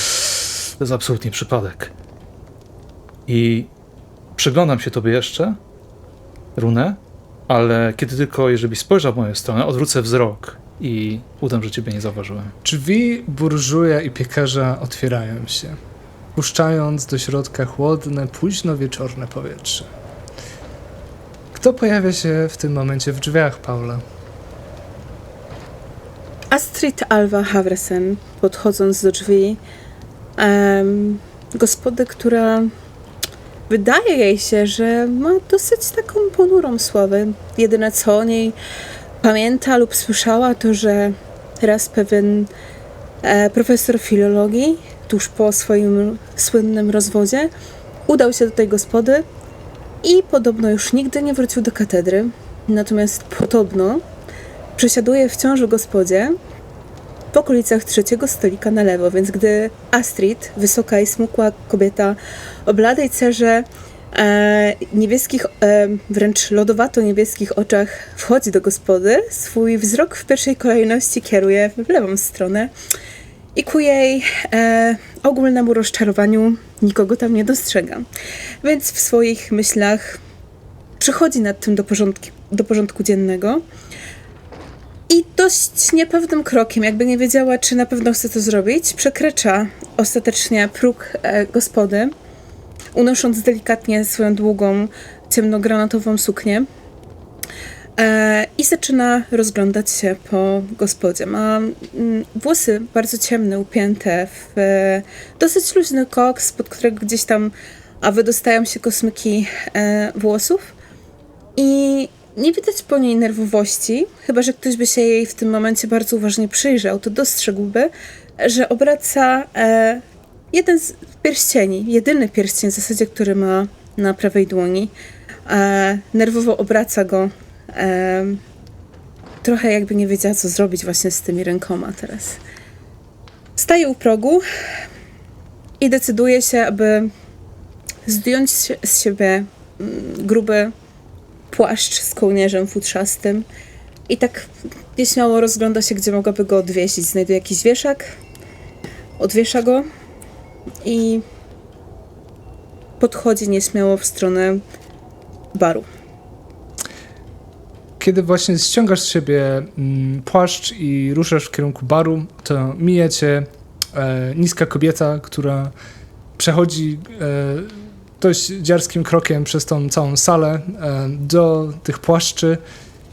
To jest absolutnie przypadek. I przyglądam się tobie jeszcze, Runę, ale kiedy tylko, jeżeli spojrzał w moją stronę, odwrócę wzrok i udam, że ciebie nie zauważyłem. Drzwi burżuja i piekarza otwierają się, puszczając do środka chłodne, późno wieczorne powietrze. Kto pojawia się w tym momencie w drzwiach, Paula? Astrid Alva Havresen, podchodząc do drzwi, gospody, która wydaje jej się, że ma dosyć taką ponurą sławę. Jedyne co o niej pamięta lub słyszała, to że raz pewien profesor filologii, tuż po swoim słynnym rozwodzie, udał się do tej gospody i podobno już nigdy nie wrócił do katedry. Natomiast podobno przesiaduje wciąż w gospodzie w okolicach trzeciego stolika na lewo, więc gdy Astrid, wysoka i smukła kobieta o bladej cerze, niebieskich, wręcz lodowato-niebieskich oczach wchodzi do gospody, swój wzrok w pierwszej kolejności kieruje w lewą stronę i ku jej ogólnemu rozczarowaniu nikogo tam nie dostrzega. Więc w swoich myślach przechodzi nad tym do porządku dziennego i dość niepewnym krokiem, jakby nie wiedziała, czy na pewno chce to zrobić, przekracza ostatecznie próg gospody, unosząc delikatnie swoją długą, ciemnogranatową suknię i zaczyna rozglądać się po gospodzie. Ma włosy bardzo ciemne, upięte w dosyć luźny koks, spod którego gdzieś tam wydostają się kosmyki włosów i nie widać po niej nerwowości, chyba że ktoś by się jej w tym momencie bardzo uważnie przyjrzał, to dostrzegłby, że obraca jeden z pierścieni, jedyny pierścień w zasadzie, który ma na prawej dłoni. Nerwowo obraca go, trochę jakby nie wiedziała, co zrobić właśnie z tymi rękoma teraz. Staje u progu i decyduje się, aby zdjąć z siebie gruby płaszcz z kołnierzem futrzastym i tak nieśmiało rozgląda się, gdzie mogłaby go odwiesić. Znajduje jakiś wieszak, odwiesza go i podchodzi nieśmiało w stronę baru. kiedy właśnie ściągasz z siebie płaszcz i ruszasz w kierunku baru, to mija cię niska kobieta, która przechodzi dość dziarskim krokiem przez tą całą salę do tych płaszczy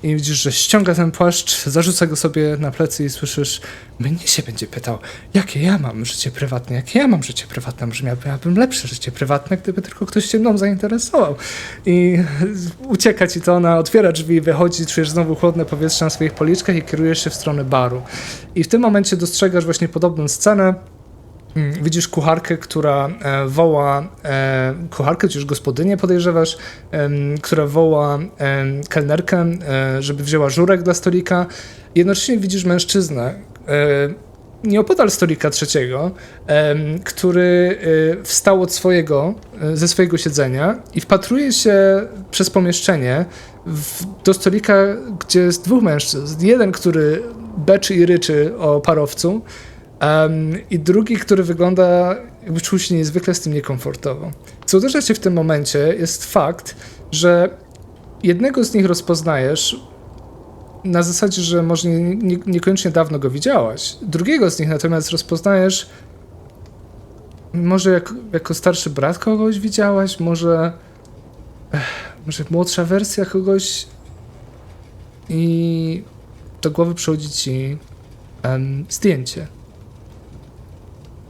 i widzisz, że ściąga ten płaszcz, zarzuca go sobie na plecy i słyszysz, mnie się będzie pytał, jakie ja mam życie prywatne, może miałbym lepsze życie prywatne, gdyby tylko ktoś się mną zainteresował. I ucieka ci to, ona otwiera drzwi, wychodzi, czujesz znowu chłodne powietrze na swoich policzkach i kierujesz się w stronę baru. I w tym momencie dostrzegasz właśnie podobną scenę. Widzisz kucharkę, która woła, kucharkę, czy już gospodynię podejrzewasz, która woła kelnerkę, żeby wzięła żurek dla stolika. Jednocześnie widzisz mężczyznę, nieopodal stolika trzeciego, który wstał od ze swojego siedzenia i wpatruje się przez pomieszczenie do stolika, gdzie jest dwóch mężczyzn. Jeden, który beczy i ryczy o parowcu, i drugi, który wygląda, jakby czuł się niezwykle z tym niekomfortowo. Co uderza cię w tym momencie, jest fakt, że jednego z nich rozpoznajesz na zasadzie, że może niekoniecznie dawno go widziałaś. Drugiego z nich natomiast rozpoznajesz może jako starszy brat kogoś widziałaś, może młodsza wersja kogoś i do głowy przychodzi ci zdjęcie.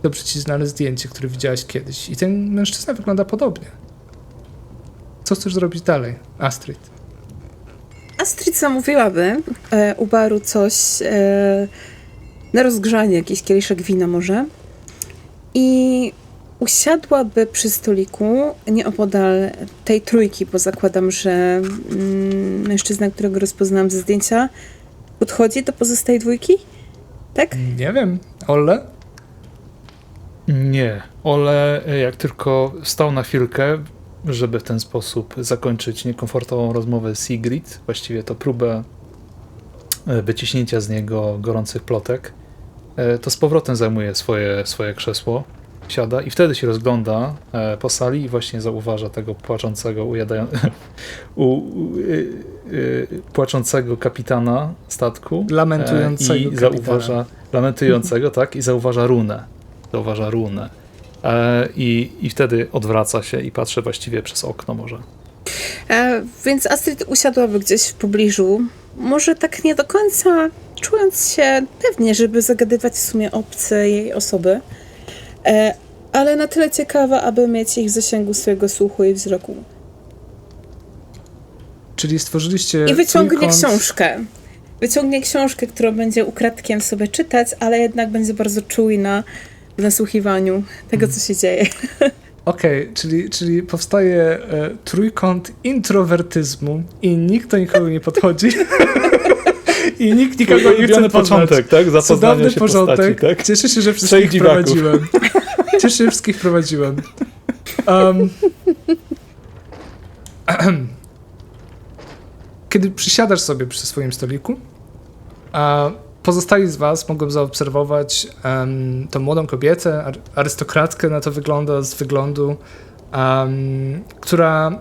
Dobrze ci znane zdjęcie, które widziałaś kiedyś. I ten mężczyzna wygląda podobnie. Co chcesz zrobić dalej, Astrid? Astrid zamówiłaby u baru coś na rozgrzanie, jakiś kieliszek wina może. I usiadłaby przy stoliku nieopodal tej trójki, bo zakładam, że mężczyzna, którego rozpoznałam ze zdjęcia, podchodzi do pozostałej dwójki? Tak? Nie wiem. Olle? Nie. Ole jak tylko stał na chwilkę, żeby w ten sposób zakończyć niekomfortową rozmowę z Sigrid, właściwie to próbę wyciśnięcia z niego gorących plotek, to z powrotem zajmuje swoje krzesło, siada i wtedy się rozgląda po sali i właśnie zauważa tego płaczącego, płaczącego kapitana statku. Lamentującego i zauważa lamentującego, tak, i zauważa runę. I wtedy odwraca się i patrzy właściwie przez okno może. Więc Astrid usiadłaby gdzieś w pobliżu, może tak nie do końca czując się pewnie, żeby zagadywać w sumie obce jej osoby, ale na tyle ciekawa, aby mieć ich w zasięgu swojego słuchu i wzroku. Czyli stworzyliście I wyciągnie trójkąt... książkę. Wyciągnie książkę, którą będzie ukradkiem sobie czytać, ale jednak będzie bardzo czujna w nasłuchiwaniu tego, co się dzieje. Okej, czyli powstaje trójkąt introwertyzmu i nikt do nikogo nie podchodzi. I nikt nikogo nie chce poznać. Początek, tak? Zapoznania Cudowny się porządek. postaci, tak? Cieszę się, że wszystkich wprowadziłem. Kiedy przysiadasz sobie przy swoim stoliku, a pozostali z was mogą zaobserwować tą młodą kobietę, arystokratkę, na to wygląda z wyglądu, która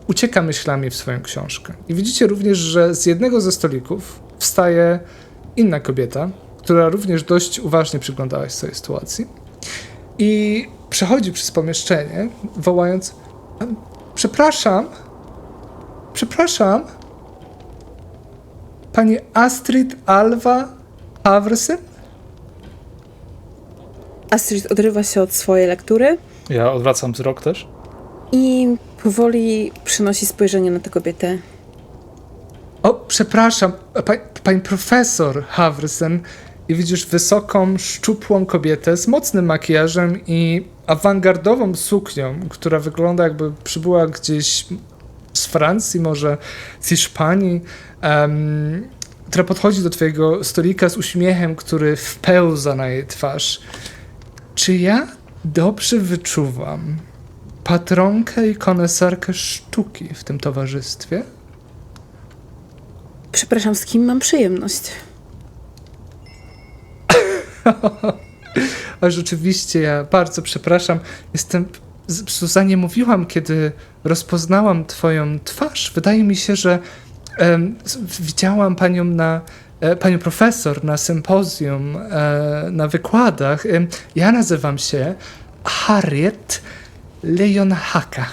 ucieka myślami w swoją książkę. I widzicie również, że z jednego ze stolików wstaje inna kobieta, która również dość uważnie przyglądała się swojej sytuacji i przechodzi przez pomieszczenie, wołając: przepraszam, pani Astrid Alva Haversen? Astrid odrywa się od swojej lektury Ja odwracam wzrok też. i powoli przynosi spojrzenie na tę kobietę. O, przepraszam, pani profesor Haversen. I widzisz wysoką, szczupłą kobietę z mocnym makijażem i awangardową suknią, która wygląda, jakby przybyła gdzieś z Francji, może z Hiszpanii, która podchodzi do twojego stolika z uśmiechem, który wpełza na jej twarz. Czy ja dobrze wyczuwam patronkę i koneserkę sztuki w tym towarzystwie? Przepraszam, z kim mam przyjemność? A rzeczywiście, ja bardzo przepraszam. Suzannie mówiłam, kiedy rozpoznałam twoją twarz. Wydaje mi się, że Widziałam panią profesor na sympozjum, na wykładach. Ja nazywam się Harriet Leonhaka.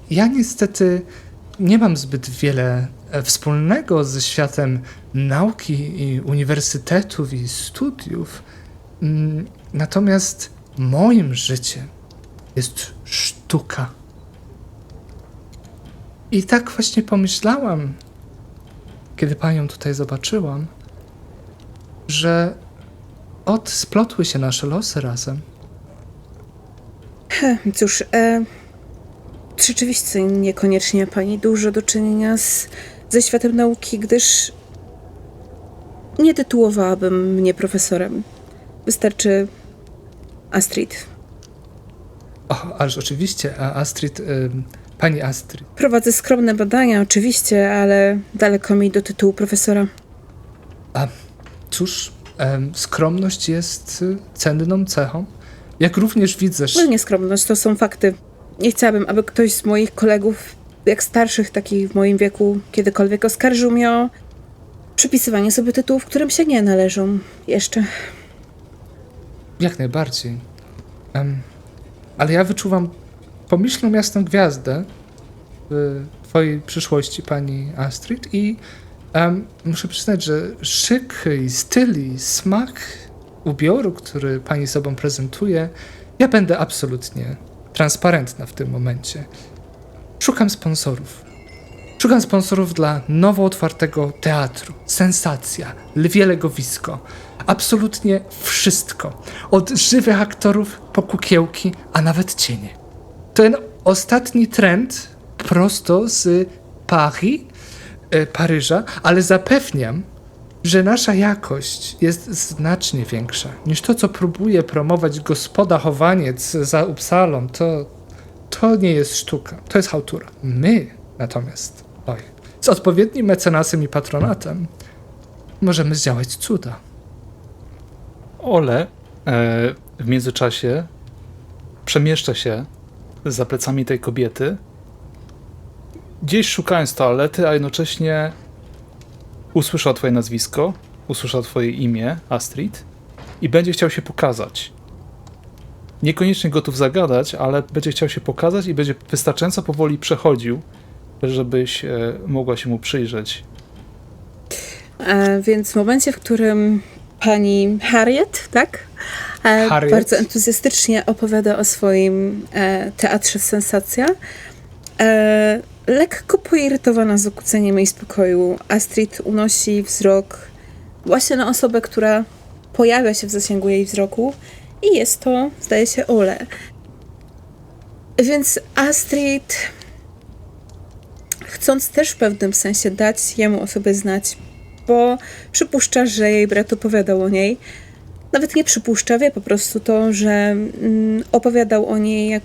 Ja niestety nie mam zbyt wiele wspólnego ze światem nauki i uniwersytetów i studiów. Natomiast moim życiem jest sztuka. I tak właśnie pomyślałam, kiedy panią tutaj zobaczyłam, że splotły się nasze losy razem. Cóż, rzeczywiście niekoniecznie ma pani dużo do czynienia ze światem nauki, gdyż nie tytułowałabym mnie profesorem. Wystarczy Astrid. O, ależ oczywiście, pani Astrid. Prowadzę skromne badania, oczywiście, ale daleko mi do tytułu profesora. Cóż, skromność jest cenną cechą. Jak również widzę, No nie skromność, to są fakty. Nie chciałabym, aby ktoś z moich kolegów, jak starszych, takich w moim wieku, kiedykolwiek oskarżył mnie o przypisywanie sobie tytułów, którym się nie należą jeszcze. jak najbardziej. Ale ja wyczuwam pomyślną jasną gwiazdę w twojej przyszłości, pani Astrid, i muszę przyznać, że szyk i styl i smak ubioru, który pani sobą prezentuje, ja będę absolutnie transparentna w tym momencie. Szukam sponsorów. Szukam sponsorów dla nowo otwartego teatru. Sensacja, lwie legowisko. Absolutnie wszystko. Od żywych aktorów po kukiełki, a nawet cienie. Ten ostatni trend prosto z Paryża, ale zapewniam, że nasza jakość jest znacznie większa niż to, co próbuje promować gospoda Chowaniec za Uppsalą. To nie jest sztuka, to jest chałtura. My natomiast, z odpowiednim mecenasem i patronatem możemy zdziałać cuda. Ole w międzyczasie przemieszcza się za plecami tej kobiety, gdzieś szukając toalety, a jednocześnie usłyszał twoje nazwisko, usłyszał twoje imię, Astrid, i będzie chciał się pokazać. Niekoniecznie gotów zagadać, ale będzie chciał się pokazać i będzie wystarczająco powoli przechodził, żebyś mogła się mu przyjrzeć. Więc w momencie, w którym pani Harriet, tak? Harriet? Bardzo entuzjastycznie opowiada o swoim teatrze Sensacja. Lekko poirytowana zakłóceniem jej spokoju, Astrid unosi wzrok właśnie na osobę, która pojawia się w zasięgu jej wzroku, i jest to, zdaje się, Ole. Więc Astrid, chcąc też w pewnym sensie dać jemu o sobie znać, bo przypuszcza, że jej brat opowiadał o niej. Nawet nie przypuszcza, wie po prostu to, że opowiadał o niej, jak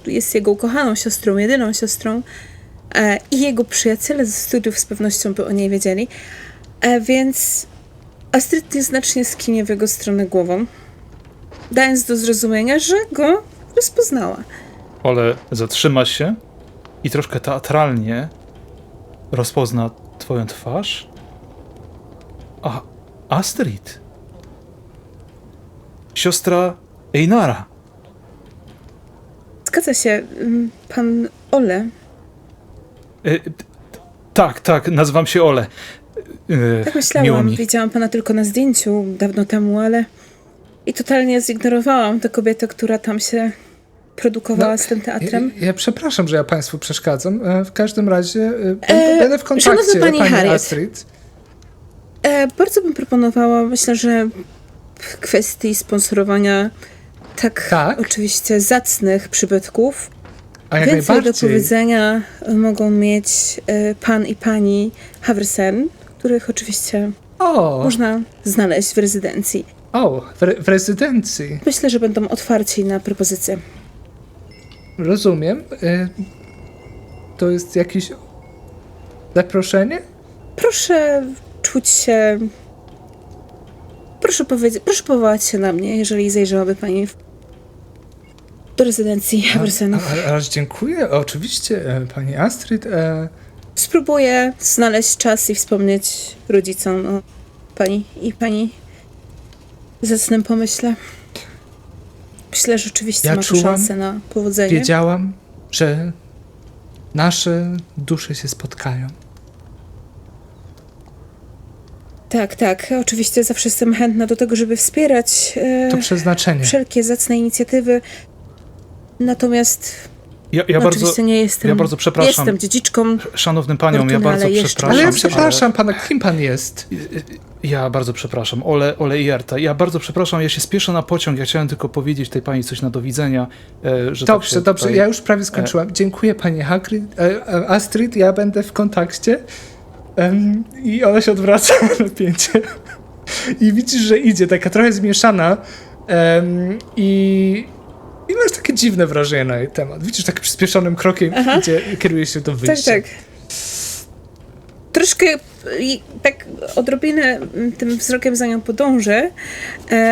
jest jego ukochaną siostrą, jedyną siostrą, i jego przyjaciele ze studiów z pewnością by o niej wiedzieli. Więc Astrid nieznacznie skinie w jego stronę głową, dając do zrozumienia, że go rozpoznała. Ole zatrzyma się i troszkę teatralnie rozpozna twoją twarz. A, Astrid. Siostra Einara. Zgadza się, pan Ole. Tak, nazywam się Ole. Tak Miło myślałam, mi. widziałam pana tylko na zdjęciu dawno temu, ale i totalnie zignorowałam tę kobietę, która tam się produkowała z tym teatrem. Ja przepraszam, że ja państwu przeszkadzam. W każdym razie będę w kontakcie, szanowna pani Harriet. Astrid. Bardzo bym proponowała, myślę, że w kwestii sponsorowania tak. Oczywiście zacnych przybytków, A jak więcej do najbardziej. powiedzenia mogą mieć pan i pani Haversen, których oczywiście można znaleźć w rezydencji. W rezydencji. Myślę, że będą otwarci na propozycje. Rozumiem. To jest jakieś zaproszenie? Proszę czuć się... Proszę powołać się na mnie, jeżeli zajrzałaby pani do rezydencji Haversenów. Aż dziękuję. Oczywiście, pani Astrid. spróbuję znaleźć czas i wspomnieć rodzicom o pani zacnym pomyśle. Myślę, że rzeczywiście Ja ma to czułam, szansę na powodzenie. Wiedziałam, że nasze dusze się spotkają. Tak. Oczywiście zawsze jestem chętna do tego, żeby wspierać To przeznaczenie. wszelkie zacne inicjatywy. Natomiast Ja oczywiście bardzo, nie jestem. ja bardzo przepraszam. Jestem dziedziczką. Szanownym paniom, ja Fortuny, bardzo ale jeszcze- przepraszam. Ale ja przepraszam pana, kim pan jest? Ja bardzo przepraszam, Ole i Erta. Ja bardzo przepraszam, ja się spieszę na pociąg. Ja chciałem tylko powiedzieć tej pani coś na do widzenia. Że tak Dobrze, się dobrze, tutaj- ja już prawie skończyłam. Dziękuję pani Astrid, ja będę w kontakcie. I ona się odwraca na pięcie. I widzisz, że idzie, taka trochę zmieszana. I masz takie dziwne wrażenie na jej temat. Widzisz, tak przyspieszonym krokiem idzie, kieruje się do wyjścia. Tak. Troszkę tak odrobinę tym wzrokiem za nią podążę,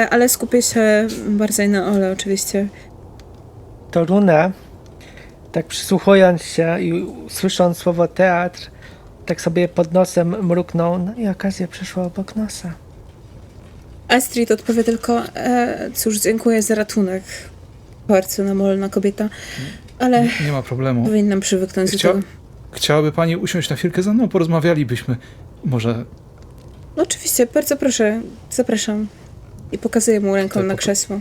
ale skupię się bardziej na Ole oczywiście. To Runa, tak przysłuchując się i słysząc słowo teatr, tak sobie pod nosem mruknął, no i okazja przyszła obok nosa. Astrid odpowie tylko, cóż, dziękuję za ratunek. Bardzo namolna kobieta, ale Nie ma problemu. powinnam przywyknąć do tego. Chciałaby pani usiąść na chwilkę ze mną? Porozmawialibyśmy. Może... No oczywiście, bardzo proszę, zapraszam. I pokazuję mu ręką Tak, na po- krzesło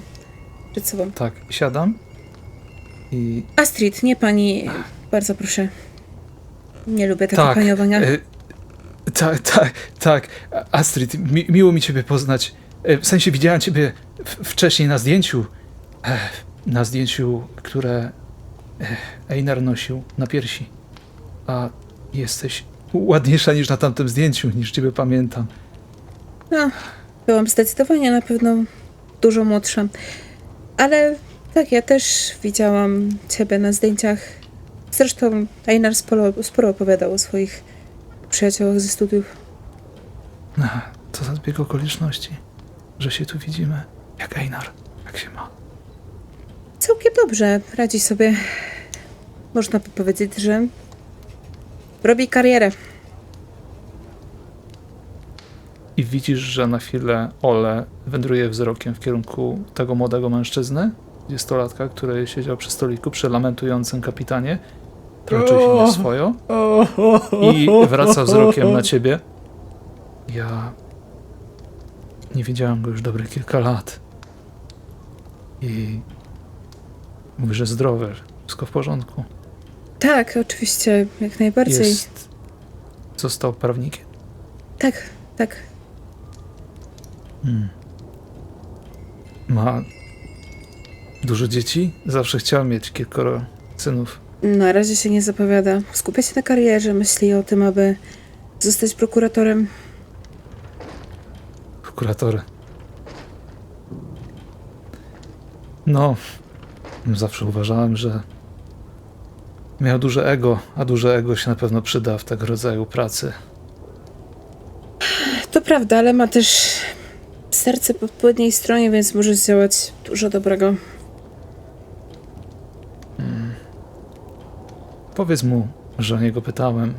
przed sobą. Tak, siadam i... Astrid, nie pani, bardzo proszę. Nie lubię takich paniowania. Tak. Astrid, miło mi ciebie poznać. W sensie widziałem ciebie wcześniej na zdjęciu. Na zdjęciu, które Einar nosił na piersi. A jesteś ładniejsza niż na tamtym zdjęciu, niż ciebie pamiętam. No, byłam zdecydowanie na pewno dużo młodsza. Ale tak, ja też widziałam ciebie na zdjęciach. Zresztą Einar sporo opowiadał o swoich przyjaciołach ze studiów. Co za zbieg okoliczności, że się tu widzimy. Jak Einar, jak się ma. Całkiem dobrze, radzi sobie. Można by powiedzieć, że robi karierę. I widzisz, że na chwilę Ole wędruje wzrokiem w kierunku tego młodego mężczyzny, 20-latka, który siedział przy stoliku przy lamentującym kapitanie. Trochę czuje się nieswojo. I wraca wzrokiem na ciebie. Ja nie widziałem go już dobrych kilka lat. I mówi, że zdrowy, wszystko w porządku. Tak, oczywiście, jak najbardziej. Został prawnikiem. Tak. Ma dużo dzieci. Zawsze chciał mieć kilkoro synów. Na razie się nie zapowiada. Skupia się na karierze, myśli o tym, aby zostać prokuratorem. Prokurator. No, zawsze uważałem, że miał duże ego, a duże ego się na pewno przyda w tego rodzaju pracy. To prawda, ale ma też serce po odpowiedniej stronie, więc może zdziałać dużo dobrego. Powiedz mu, że o niego pytałem.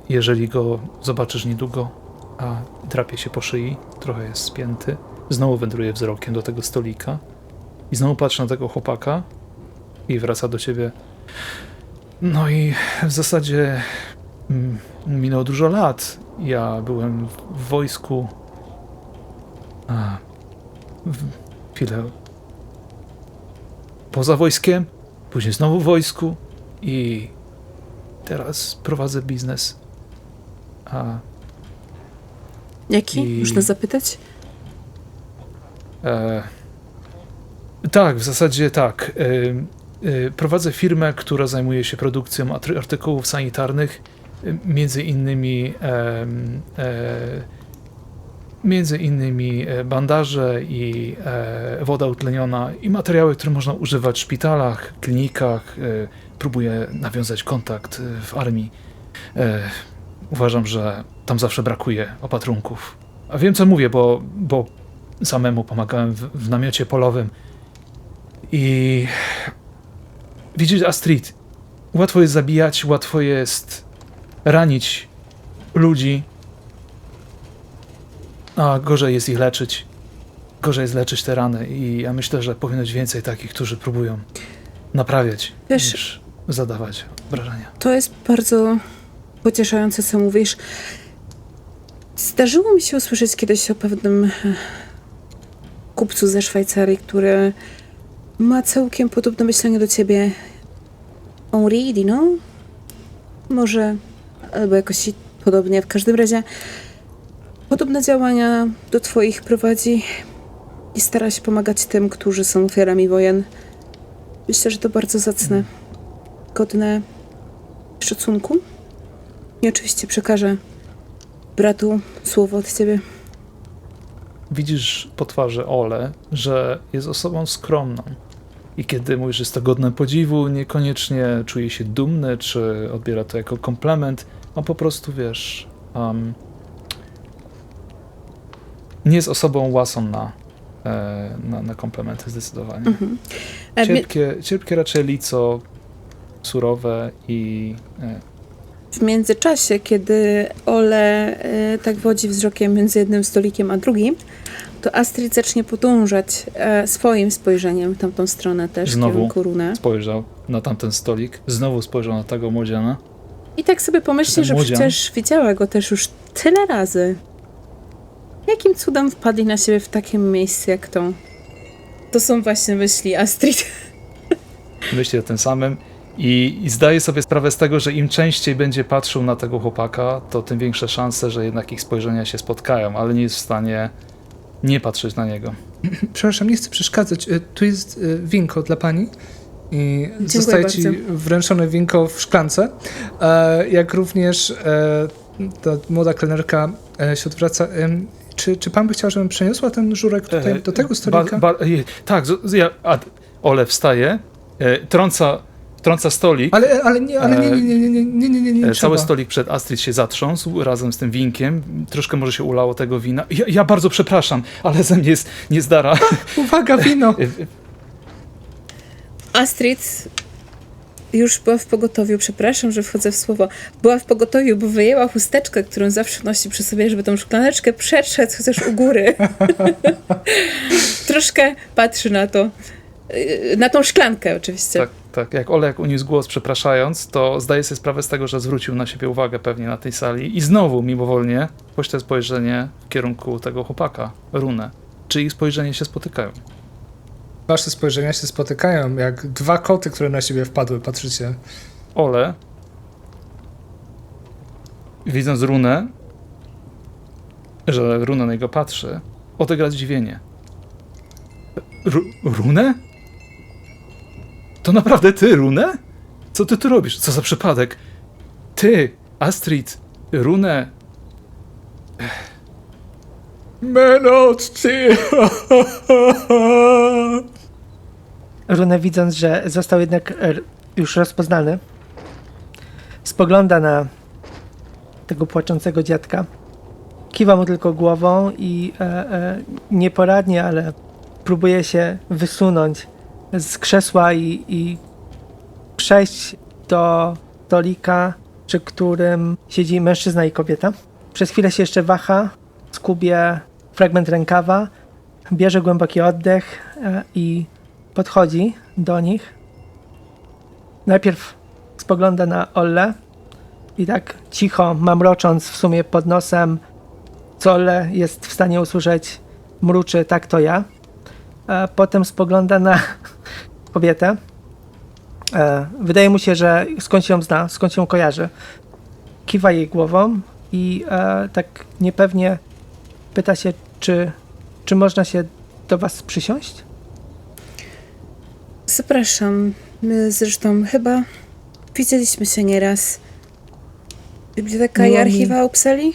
Jeżeli go zobaczysz niedługo, a drapie się po szyi, trochę jest spięty, znowu wędruje wzrokiem do tego stolika i znowu patrzy na tego chłopaka i wraca do ciebie. No i w zasadzie minęło dużo lat. Ja byłem w wojsku. Chwilę. Poza wojskiem, później znowu w wojsku i teraz prowadzę biznes. Jaki? Można zapytać? Tak, w zasadzie tak. Prowadzę firmę, która zajmuje się produkcją artykułów sanitarnych, między innymi bandaże i woda utleniona i materiały, które można używać w szpitalach, klinikach. Próbuję nawiązać kontakt w armii. Uważam, że tam zawsze brakuje opatrunków. A wiem, co mówię, bo samemu pomagałem w namiocie polowym. I widzisz, Astrid, łatwo jest zabijać, łatwo jest ranić ludzi, a gorzej jest ich leczyć. Gorzej jest leczyć te rany i ja myślę, że powinno być więcej takich, którzy próbują naprawiać, Wiesz, niż zadawać obrażenia. to jest bardzo pocieszające, co mówisz. Zdarzyło mi się usłyszeć kiedyś o pewnym kupcu ze Szwajcarii, który ma całkiem podobne myślenie do ciebie. Henri Dinon? Może, albo jakoś podobnie. W każdym razie podobne działania do twoich prowadzi i stara się pomagać tym, którzy są ofiarami wojen. Myślę, że to bardzo zacne, godne szacunku. I oczywiście przekażę bratu słowo od ciebie. Widzisz po twarzy Ole, że jest osobą skromną. I kiedy mówisz, że jest to godne podziwu, niekoniecznie czuje się dumny, czy odbiera to jako komplement, a po prostu, wiesz, nie jest osobą łasą na komplementy zdecydowanie. Mhm. Cierpkie raczej lico, surowe i W międzyczasie, kiedy Ole tak wodzi wzrokiem między jednym stolikiem a drugim, to Astrid zacznie podążać swoim spojrzeniem w tamtą stronę też, w Znowu kierunku Runę. spojrzał na tamten stolik, znowu spojrzał na tego młodziana. I tak sobie pomyśli, że Młodzian. przecież widziała go też już tyle razy. Jakim cudem wpadli na siebie w takim miejscu jak to? To są właśnie myśli Astrid. Myśli o tym samym i zdaje sobie sprawę z tego, że im częściej będzie patrzył na tego chłopaka, to tym większe szanse, że jednak ich spojrzenia się spotkają, ale nie jest w stanie nie patrzeć na niego. Przepraszam, nie chcę przeszkadzać. Tu jest winko dla pani. I zostaje ci bardzo. wręczone winko w szklance. Jak również ta młoda kelnerka się odwraca. Czy pan by chciał, żebym przeniosła ten żurek tutaj do tego stolika? Tak, Ole wstaje, trąca stolik. Ale nie, Cały trzeba. stolik przed Astrid się zatrząsł razem z tym winkiem. Troszkę może się ulało tego wina. Ja bardzo przepraszam, ale ze mnie jest niezdara. Uwaga, wino! Astrid już była w pogotowiu, przepraszam, że wchodzę w słowo, była w pogotowiu, bo wyjęła chusteczkę, którą zawsze nosi przy sobie, żeby tą szklaneczkę przetrzeć chociaż u góry. Troszkę patrzy na to. Na tą szklankę oczywiście. Tak. Jak Olek uniósł głos przepraszając, to zdaje sobie sprawę z tego, że zwrócił na siebie uwagę pewnie na tej sali i znowu mimowolnie pośle spojrzenie w kierunku tego chłopaka, Runę. Czy ich spojrzenia się spotykają? Wasze spojrzenia się spotykają, jak dwa koty, które na siebie wpadły, patrzycie. Ole, widząc Runę, że Runa na niego patrzy, odegra zdziwienie. Runę? To naprawdę ty, Runę? Co ty tu robisz? Co za przypadek? Ty, Astrid, Runę. Menotci! Runę, widząc, że został jednak już rozpoznany, spogląda na tego płaczącego dziadka, kiwa mu tylko głową i nieporadnie, ale próbuje się wysunąć z krzesła i przejść do stolika, przy którym siedzi mężczyzna i kobieta. Przez chwilę się jeszcze waha, skubie fragment rękawa, bierze głęboki oddech i podchodzi do nich. Najpierw spogląda na Olle i tak cicho, mamrocząc w sumie pod nosem, co Olle jest w stanie usłyszeć, mruczy, tak to ja. Potem spogląda na kobietę. Wydaje mu się, że skąd się ją zna, skąd się ją kojarzy. Kiwa jej głową i tak niepewnie pyta się, czy można się do was przysiąść? Zapraszam. My zresztą chyba widzieliśmy się nieraz. Biblioteka i Miło mi. archiwa Upsali?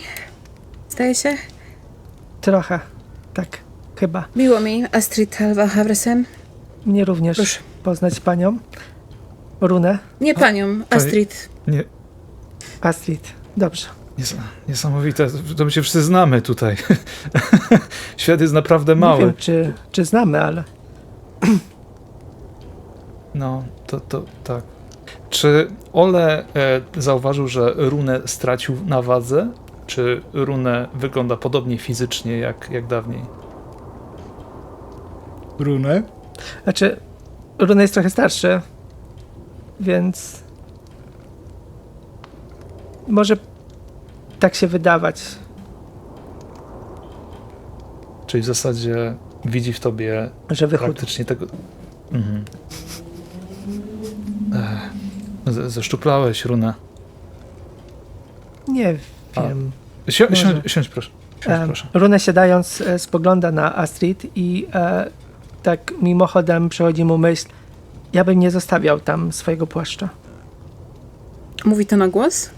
Zdaje się? Trochę, tak, chyba. Miło mi, Astrid Alva Havresen. Mnie również Proszę. poznać panią. Runę, Nie panią, Astrid. Nie, Astrid. Dobrze. niesamowite, to my się wszyscy znamy tutaj. Świat jest naprawdę mały. Nie wiem, czy znamy, ale No, to tak. Czy Ole zauważył, że runę stracił na wadze? Czy runę wygląda podobnie fizycznie jak dawniej? Runę? Znaczy, Rune jest trochę starszy, więc może tak się wydawać. Czyli w zasadzie widzi w tobie Że wychód. praktycznie tego... Mhm. Zeszczuplałeś runę. Nie wiem. Może. Siądź proszę. Proszę. Rune siadając spogląda na Astrid i tak mimochodem przechodzi mu myśl, ja bym nie zostawiał tam swojego płaszcza. Mówi to na głos?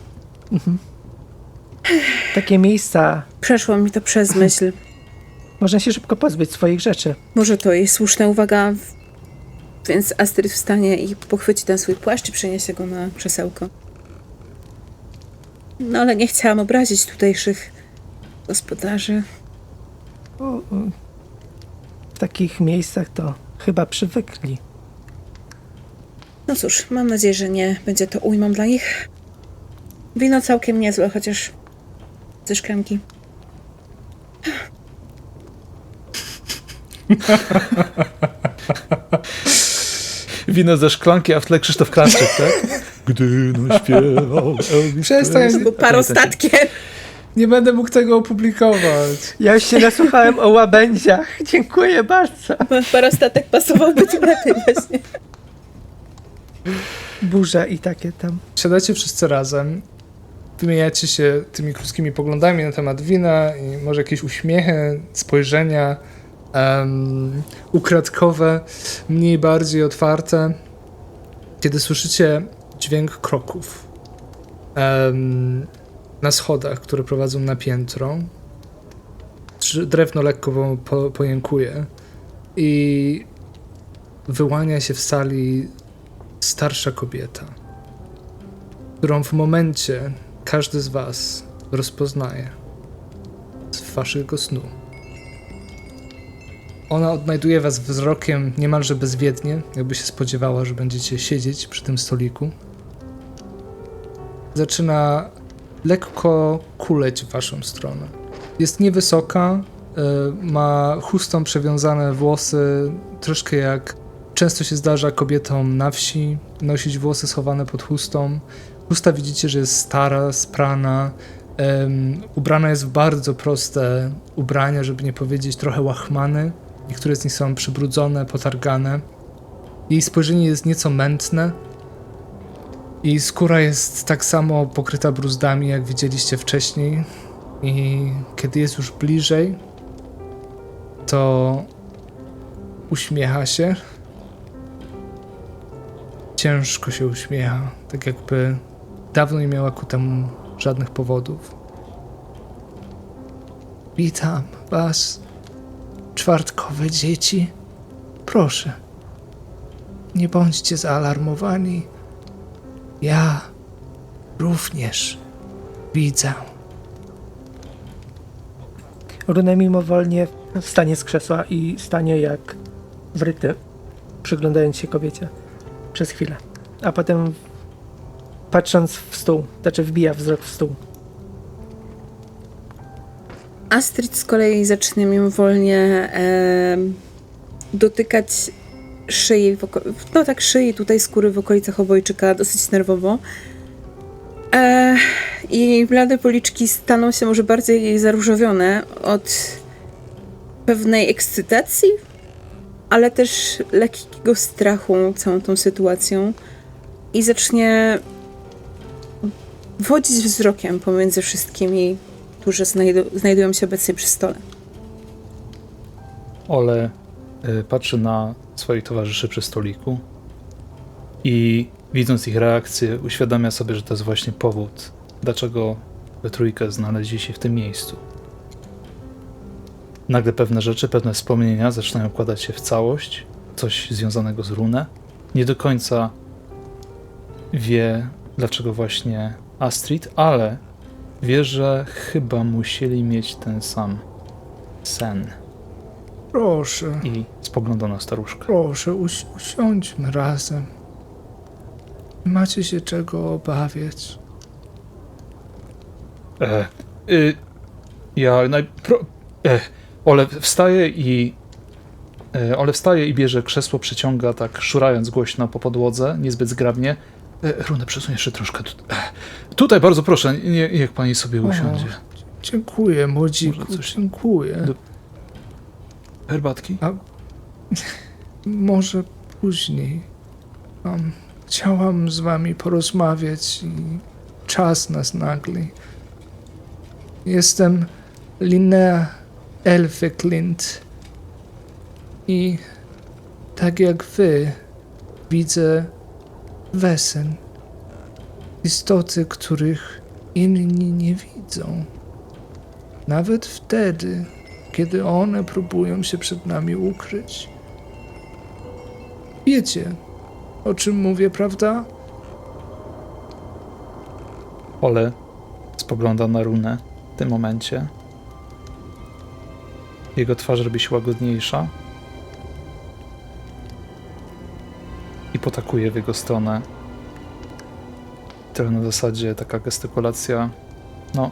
Takie miejsca, Przeszło mi to przez myśl. można się szybko pozbyć swoich rzeczy. Może to jest słuszna uwaga, więc Astrid wstanie i pochwyci ten swój płaszcz i przeniesie go na krzesełko. No ale nie chciałam obrazić tutejszych gospodarzy. W takich miejscach to chyba przywykli. No cóż, mam nadzieję, że nie będzie to ujmą dla nich. Wino całkiem niezłe, chociaż ze szklanki. Wino ze szklanki, a w tle Krzysztof Krawczyk, tak? Gdy naśpiewał Elvis Przestań. To był parostatkiem. Nie będę mógł tego opublikować. Ja już się nasłuchałem o łabędziach. Dziękuję bardzo. Parostatek pasowałby tu lepiej właśnie. Burze i takie tam. Siadacie wszyscy razem, wymieniacie się tymi krótkimi poglądami na temat wina i może jakieś uśmiechy, spojrzenia ukradkowe, mniej bardziej otwarte, kiedy słyszycie dźwięk kroków na schodach, które prowadzą na piętro. Drewno lekko pojękuje i wyłania się w sali starsza kobieta, którą w momencie każdy z was rozpoznaje z waszego snu. Ona odnajduje was wzrokiem niemalże bezwiednie, jakby się spodziewała, że będziecie siedzieć przy tym stoliku. Zaczyna lekko kuleć w waszą stronę. Jest niewysoka, ma chustą przewiązane włosy, troszkę jak często się zdarza kobietom na wsi nosić włosy schowane pod chustą. Chusta widzicie, że jest stara, sprana, ubrana jest w bardzo proste ubrania, żeby nie powiedzieć trochę łachmany. Niektóre z nich są przybrudzone, potargane. Jej spojrzenie jest nieco mętne. Jej skóra jest tak samo pokryta bruzdami, jak widzieliście wcześniej. I kiedy jest już bliżej, to uśmiecha się. Ciężko się uśmiecha, tak jakby dawno nie miała ku temu żadnych powodów. Witam was, czwartkowe dzieci. Proszę, nie bądźcie zaalarmowani. Ja również widzę. Rune mimowolnie wstanie z krzesła i stanie jak wryty, przyglądając się kobiecie przez chwilę, a potem patrząc w stół, znaczy wbija wzrok w stół. Astrid z kolei zacznie mimowolnie dotykać szyi, szyi, tutaj skóry w okolicach obojczyka dosyć nerwowo. I blade policzki staną się może bardziej zaróżowione od pewnej ekscytacji, ale też lekkiego strachu całą tą sytuacją i zacznie wodzić wzrokiem pomiędzy wszystkimi, którzy znajdują się obecnie przy stole. Ole patrzy na swoich towarzyszy przy stoliku i widząc ich reakcję, uświadamia sobie, że to jest właśnie powód, dlaczego we trójkę znaleźli się w tym miejscu. Nagle pewne rzeczy, pewne wspomnienia zaczynają układać się w całość, coś związanego z Runę. Nie do końca wie, dlaczego właśnie Astrid, ale wie, że chyba musieli mieć ten sam sen. Proszę, I spogląda na staruszkę. proszę, usiądźmy razem. Macie się czego obawiać. Ole wstaje i bierze krzesło, przeciąga tak, szurając głośno po podłodze, niezbyt zgrabnie. Runę przesuniesz się troszkę. Tutaj, bardzo proszę, niech pani sobie usiądzie. Dziękuję, młodziku, Może coś- dziękuję. Herbatki? Może później. Chciałam z wami porozmawiać i czas nas nagli. Jestem Linnea Elfeklint i tak jak wy widzę Wesen. Istoty, których inni nie widzą. Nawet wtedy, kiedy one próbują się przed nami ukryć. Wiecie, o czym mówię, prawda? Ole spogląda na runę w tym momencie. Jego twarz robi się łagodniejsza i potakuje w jego stronę. Trochę na zasadzie taka gestykulacja. No,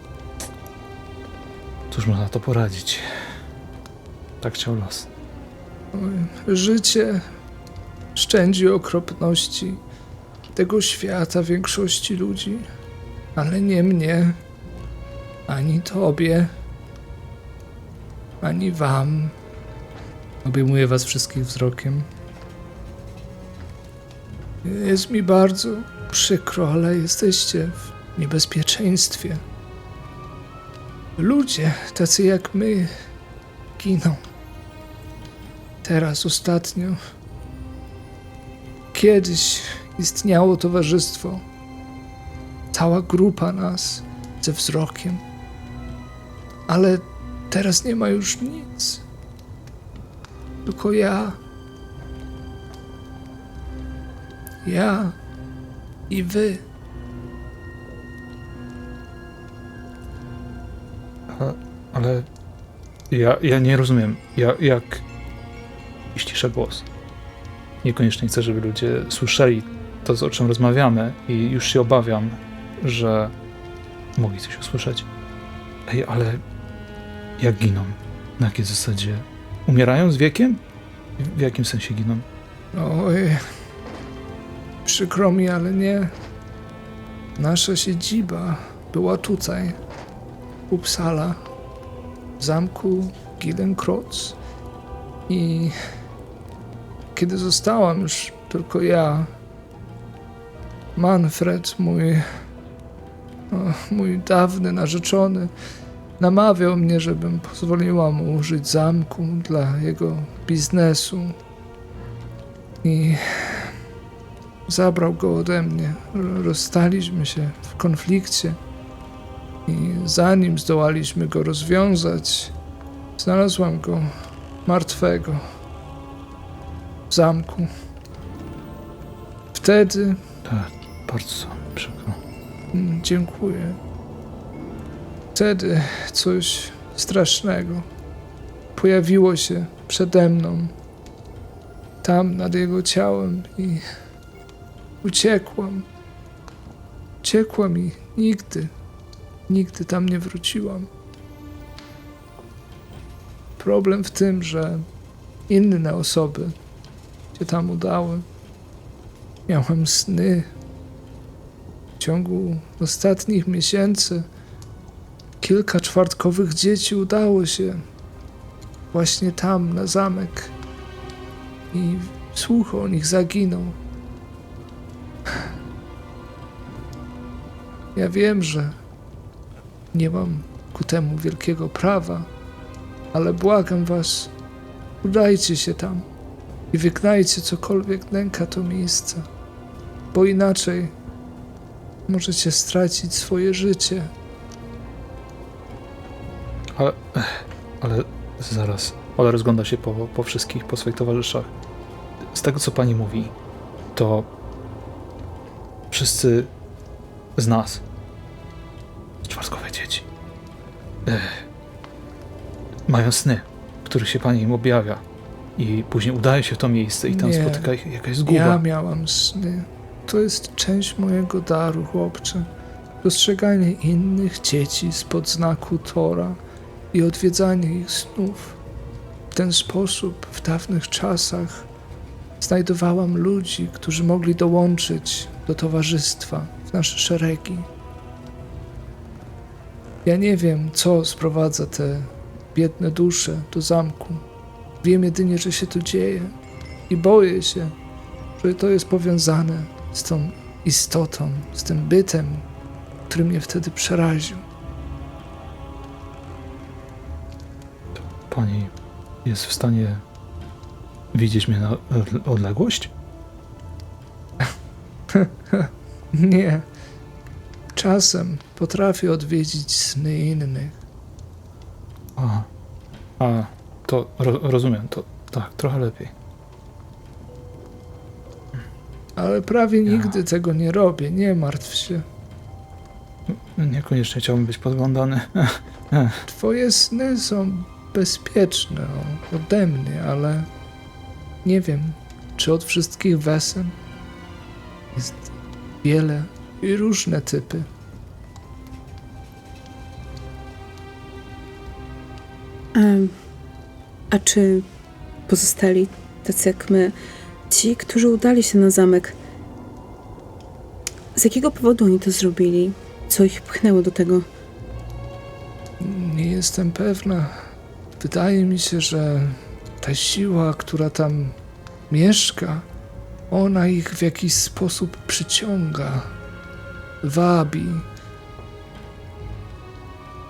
cóż można na to poradzić? Tak chciał los. Życie szczędzi okropności tego świata większości ludzi, ale nie mnie, ani tobie, ani wam. Obejmuję was wszystkich wzrokiem. Jest mi bardzo przykro, ale jesteście w niebezpieczeństwie. Ludzie tacy jak my giną. Teraz ostatnio. Kiedyś istniało towarzystwo. Cała grupa nas ze wzrokiem. Ale teraz nie ma już nic. Tylko ja. Ja i wy. Ale ja nie rozumiem, jak ściszę głos. Niekoniecznie chcę, żeby ludzie słyszeli to, o czym rozmawiamy i już się obawiam, że mogli coś usłyszeć. Ej, ale jak giną? Na jakiej zasadzie? Umierają z wiekiem? W jakim sensie giną? Oj, przykro mi, ale nie. Nasza siedziba była tutaj, w Uppsala, w zamku Gildenkreuz. I kiedy zostałam już tylko ja, Manfred, mój dawny narzeczony, namawiał mnie, żebym pozwoliła mu użyć zamku dla jego biznesu. I zabrał go ode mnie. Rozstaliśmy się w konflikcie. I zanim zdołaliśmy go rozwiązać, znalazłam go martwego w zamku. Wtedy... Tak, bardzo przykro. Dziękuję. Wtedy coś strasznego pojawiło się przede mną, tam nad jego ciałem i uciekłam. Uciekłam i nigdy tam nie wróciłam. Problem w tym, że inne osoby się tam udały. Miałam sny. W ciągu ostatnich miesięcy kilka czwartkowych dzieci udało się właśnie tam, na zamek. I słuch o nich zaginął. Ja wiem, że nie mam ku temu wielkiego prawa, ale błagam was, udajcie się tam i wygnajcie cokolwiek nęka to miejsce, bo inaczej możecie stracić swoje życie. Ale zaraz. Ola rozgląda się po wszystkich, po swoich towarzyszach. Z tego, co pani mówi, to wszyscy z nas, czwartkowe dzieci, mają sny, w których się pani im objawia i później udaje się w to miejsce i tam Nie. spotyka ich jakaś zguba. Ja miałam sny. To jest część mojego daru, chłopcze. Dostrzeganie innych dzieci spod znaku Tora i odwiedzanie ich snów. W ten sposób w dawnych czasach znajdowałam ludzi, którzy mogli dołączyć do towarzystwa w nasze szeregi. Ja nie wiem, co sprowadza te biedne dusze do zamku. Wiem jedynie, że się to dzieje i boję się, że to jest powiązane z tą istotą, z tym bytem, który mnie wtedy przeraził. Pani jest w stanie widzieć mnie na odległość? Nie. Czasem potrafię odwiedzić sny innych. To rozumiem, to tak, trochę lepiej. Ale prawie nigdy tego nie robię, nie martw się. Niekoniecznie chciałbym być podglądany. Twoje sny są bezpieczne ode mnie, ale nie wiem, czy od wszystkich wesen jest wiele i różne typy. A czy pozostali, tacy jak my, ci, którzy udali się na zamek, z jakiego powodu oni to zrobili? Co ich pchnęło do tego? Nie jestem pewna. Wydaje mi się, że ta siła, która tam mieszka, ona ich w jakiś sposób przyciąga, wabi.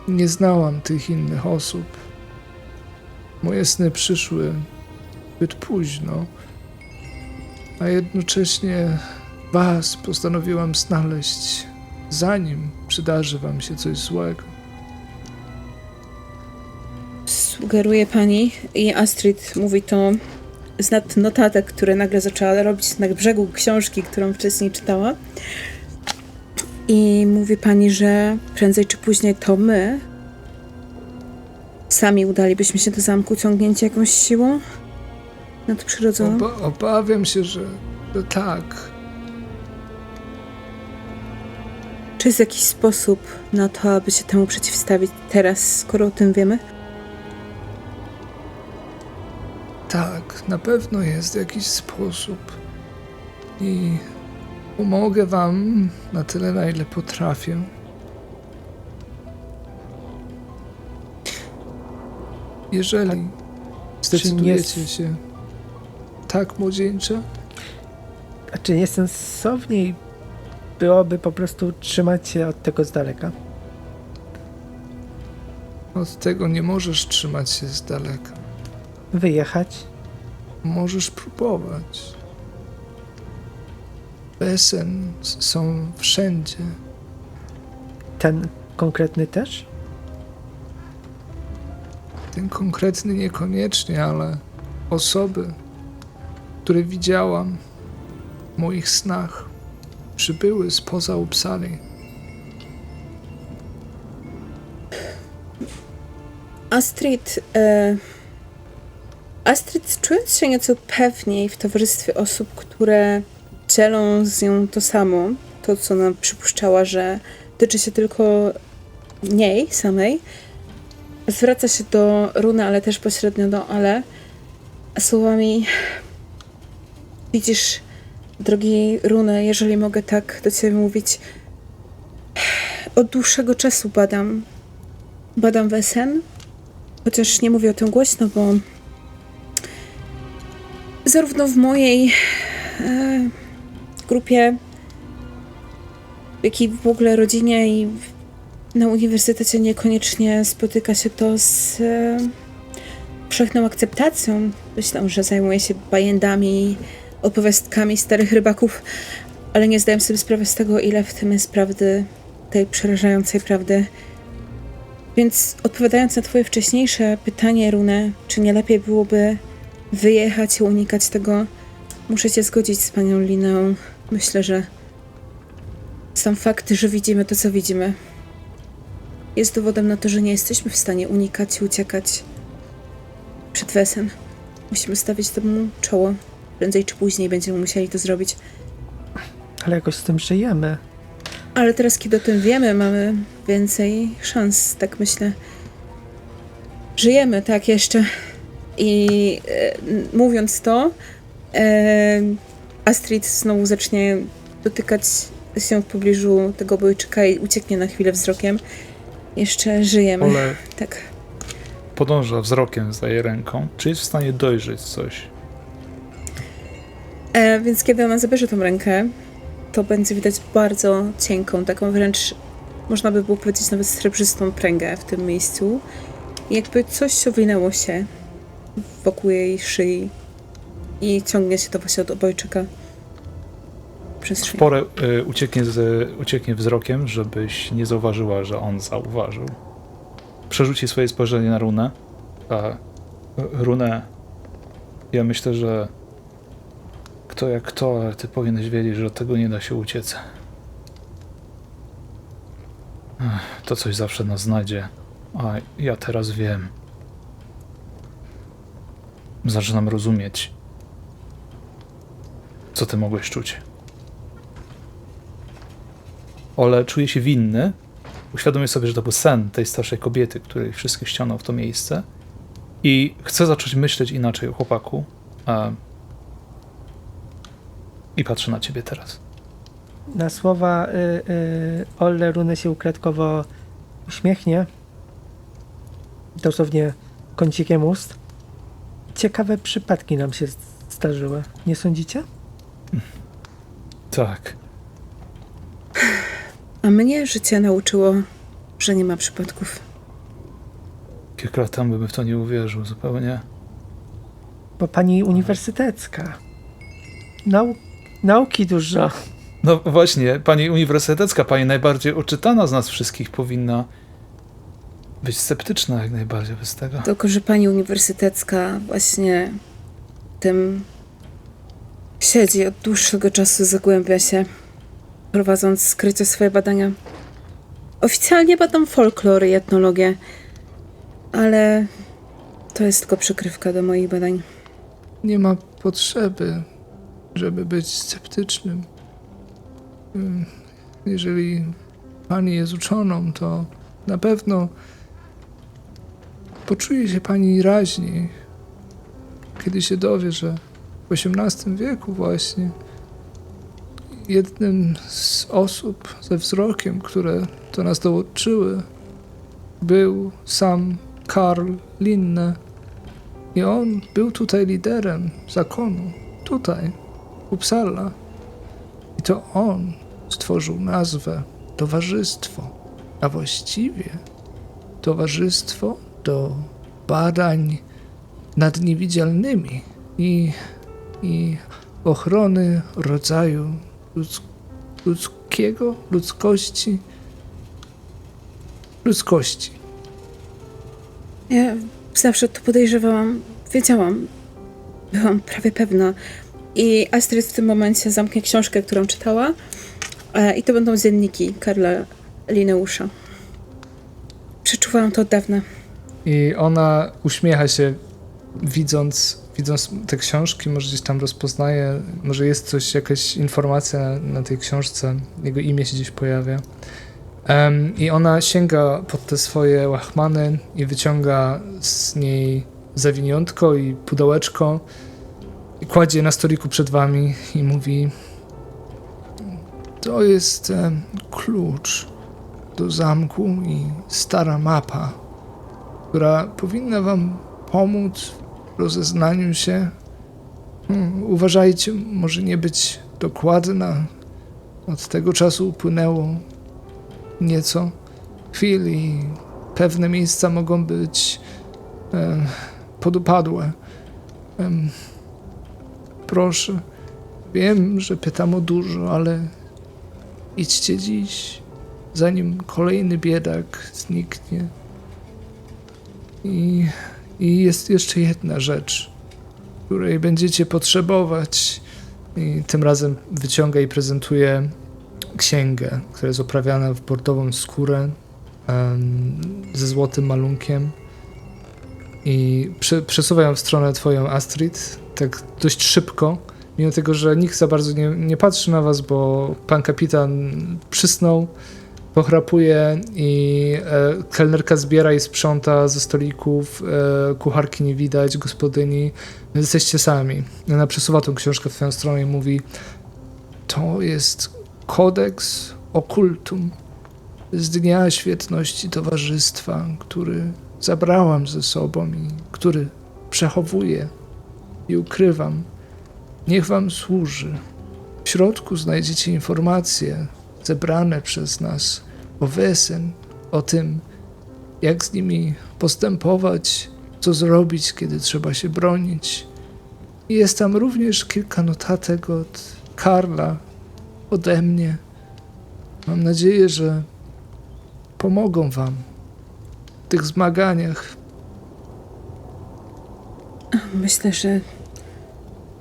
Nie znałam tych innych osób. Moje sny przyszły zbyt późno, a jednocześnie was postanowiłam znaleźć, zanim przydarzy wam się coś złego. Sugeruje pani, i Astrid mówi to z notatek, które nagle zaczęła robić na brzegu książki, którą wcześniej czytała. I mówi pani, że prędzej czy później to my sami udalibyśmy się do zamku, ciągnięci jakąś siłą nadprzyrodzoną. Obawiam się, że tak. Czy jest jakiś sposób na to, aby się temu przeciwstawić teraz, skoro o tym wiemy? Tak, na pewno jest jakiś sposób. I pomogę wam na tyle, na ile potrafię. Jeżeli zdecydujecie się tak, młodzieńcze, A czy niesensowniej byłoby po prostu trzymać się od tego z daleka? od tego nie możesz trzymać się z daleka. Wyjechać? Możesz próbować. Wesen są wszędzie. Ten konkretny też? Ten konkretny niekoniecznie, ale osoby, które widziałam w moich snach, przybyły spoza Uppsali. Astrid, czując się nieco pewniej w towarzystwie osób, które dzielą z nią to samo, to co ona przypuszczała, że tyczy się tylko niej samej, zwraca się do Runy, ale też pośrednio do Ale, słowami: widzisz, drogi Runy, jeżeli mogę tak do ciebie mówić, od dłuższego czasu badam Wesen, chociaż nie mówię o tym głośno, bo zarówno w mojej grupie, jak i w ogóle rodzinie i na uniwersytecie niekoniecznie spotyka się to z powszechną akceptacją. Myślę, że zajmuję się bajędami, opowiastkami starych rybaków, ale nie zdałem sobie sprawy z tego, ile w tym jest prawdy, tej przerażającej prawdy. Więc odpowiadając na twoje wcześniejsze pytanie, Runę, czy nie lepiej byłoby wyjechać i unikać tego, muszę się zgodzić z panią Lineą. Myślę, że sam fakt, że widzimy to, co widzimy, jest dowodem na to, że nie jesteśmy w stanie unikać i uciekać przed Wesen. Musimy stawić temu czoło. Prędzej czy później będziemy musieli to zrobić. Ale jakoś z tym żyjemy. Ale teraz, kiedy o tym wiemy, mamy więcej szans, tak myślę. Żyjemy, tak, jeszcze. I mówiąc to, Astrid znowu zacznie dotykać się w pobliżu tego obojczyka i ucieknie na chwilę wzrokiem. Jeszcze żyjemy. Ole Tak. podąża wzrokiem za jej ręką. Czy jest w stanie dojrzeć coś? Więc kiedy ona zabierze tą rękę, to będzie widać bardzo cienką, taką wręcz, można by było powiedzieć, nawet srebrzystą pręgę w tym miejscu. I jakby coś owinęło się wokół jej szyi i ciągnie się to właśnie od obojczyka przez W szyję. porę ucieknie wzrokiem, żebyś nie zauważyła, że on zauważył. Przerzuci swoje spojrzenie na runę. Runę, ja myślę, że kto jak kto, ale ty powinieneś wiedzieć, że od tego nie da się uciec. To coś zawsze nas znajdzie, a ja teraz wiem. Zaczynam rozumieć, co ty mogłeś czuć. Ole czuje się winny. Uświadomił sobie, że to był sen tej starszej kobiety, której wszystkich ściągnął w to miejsce. I chce zacząć myśleć inaczej o chłopaku. I patrzy na ciebie teraz. Na słowa Olle Runy się ukradkowo uśmiechnie. Dosłownie kącikiem ust. Ciekawe przypadki nam się zdarzyły. Nie sądzicie? Tak. A mnie życie nauczyło, że nie ma przypadków. Kilka lat temu bym w to nie uwierzył zupełnie. Bo pani uniwersytecka. Nauki dużo. No właśnie, pani uniwersytecka, pani najbardziej oczytana z nas wszystkich powinna być sceptyczna jak najbardziej bez tego. Tylko, że pani uniwersytecka właśnie tym siedzi od dłuższego czasu, zagłębia się, prowadząc skrycie swoje badania. Oficjalnie badam folklor i etnologię, ale to jest tylko przykrywka do moich badań. Nie ma potrzeby, żeby być sceptycznym. Jeżeli pani jest uczoną, to na pewno poczuje się pani raźniej, kiedy się dowie, że w XVIII wieku właśnie jednym z osób ze wzrokiem, które do nas dołączyły, był sam Karl Linne. I on był tutaj liderem zakonu, tutaj, w Uppsala. I to on stworzył nazwę towarzystwo, a właściwie towarzystwo do badań nad niewidzialnymi i ochrony rodzaju ludzkości. Ja zawsze to podejrzewałam, wiedziałam, byłam prawie pewna. I Astrid w tym momencie zamknie książkę, którą czytała, i to będą dzienniki Karla Linneusza. Przeczuwałam to od dawna. I ona uśmiecha się, widząc te książki, może gdzieś tam rozpoznaje, może jest coś, jakaś informacja na tej książce, jego imię się gdzieś pojawia. I ona sięga pod te swoje łachmany i wyciąga z niej zawiniątko i pudełeczko i kładzie je na stoliku przed wami i mówi: to jest klucz do zamku i stara mapa, która powinna wam pomóc w rozeznaniu się. Uważajcie, może nie być dokładna. Od tego czasu upłynęło nieco chwil i pewne miejsca mogą być podupadłe. Proszę, wiem, że pytam o dużo, ale idźcie dziś, zanim kolejny biedak zniknie. I jest jeszcze jedna rzecz, której będziecie potrzebować. I tym razem wyciąga i prezentuje księgę, która jest oprawiana w bordową skórę ze złotym malunkiem. I przesuwa ją w stronę twoją, Astrid, tak dość szybko mimo tego, że nikt za bardzo nie patrzy na was, bo pan kapitan przysnął, pochrapuje i kelnerka zbiera i sprząta ze stolików, kucharki nie widać, gospodyni, wy jesteście sami. Ona przesuwa tą książkę w twoją stronę i mówi: to jest kodeks okultum z Dnia Świetności Towarzystwa, który zabrałam ze sobą i który przechowuję i ukrywam. Niech wam służy. W środku znajdziecie informacje zebrane przez nas o Wesen, o tym, jak z nimi postępować, co zrobić, kiedy trzeba się bronić. I jest tam również kilka notatek od Karla, ode mnie. Mam nadzieję, że pomogą wam w tych zmaganiach. Myślę, że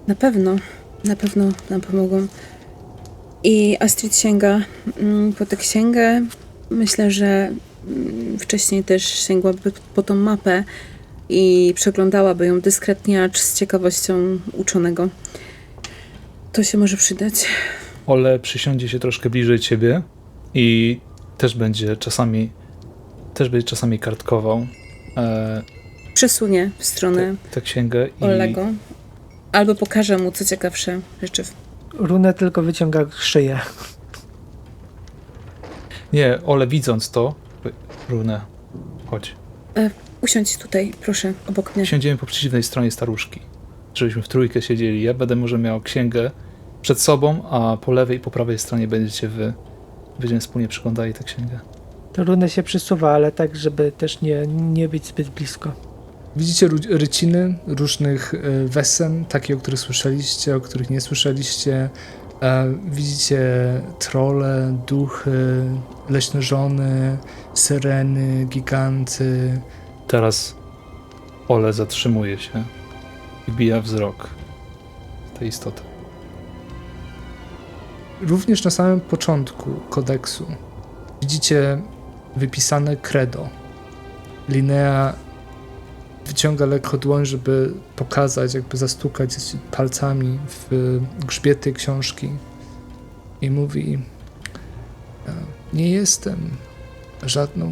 na pewno nam pomogą. I Astrid sięga po tę księgę. Myślę, że wcześniej też sięgłaby po tą mapę i przeglądałaby ją dyskretnie, acz z ciekawością uczonego. To się może przydać. Ole przysiądzie się troszkę bliżej ciebie i też będzie czasami kartkował Przesunie w stronę tę księgę i Olego. Albo pokaże mu co ciekawsze rzeczy. Runę tylko wyciąga szyję. nie, Ole widząc to, Runę, chodź. Usiądź tutaj, proszę, obok mnie. Siądziemy po przeciwnej stronie staruszki, żebyśmy w trójkę siedzieli. Ja będę może miał księgę przed sobą, a po lewej i po prawej stronie będziemy wspólnie przyglądali tę księgę. To Runę się przysuwa, ale tak, żeby też nie być zbyt blisko. Widzicie ryciny różnych wesen, takie, o których słyszeliście, o których nie słyszeliście. Widzicie trolle, duchy, leśne żony, syreny, giganty. Teraz Ole zatrzymuje się i bija wzrok tej istoty. Również na samym początku kodeksu widzicie wypisane credo. Linnea wyciąga lekko dłoń, żeby pokazać, jakby zastukać palcami w grzbiet tej książki i mówi: nie jestem żadną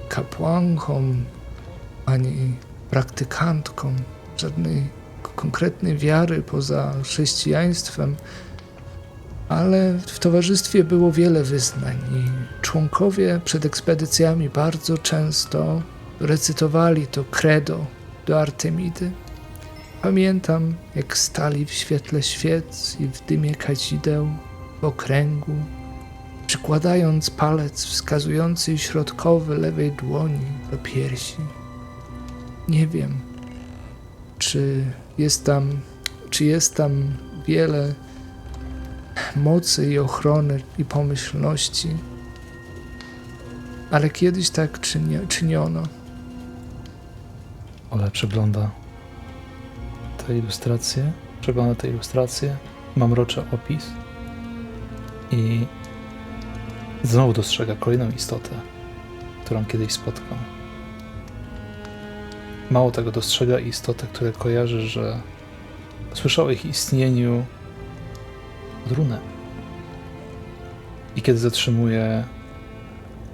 kapłanką ani praktykantką żadnej konkretnej wiary poza chrześcijaństwem, ale w towarzystwie było wiele wyznań i członkowie przed ekspedycjami bardzo często recytowali to credo do Artemidy. Pamiętam, jak stali w świetle świec i w dymie kadzideł w okręgu, przykładając palec wskazujący i środkowy lewej dłoni do piersi. Nie wiem, czy jest tam wiele mocy i ochrony i pomyślności, ale kiedyś tak czyniono. Ole przegląda te ilustracje, mamrocze opis i znowu dostrzega kolejną istotę, którą kiedyś spotkał. Mało tego, dostrzega istotę, które kojarzy, że słyszał o ich istnieniu od Runę. I kiedy zatrzymuje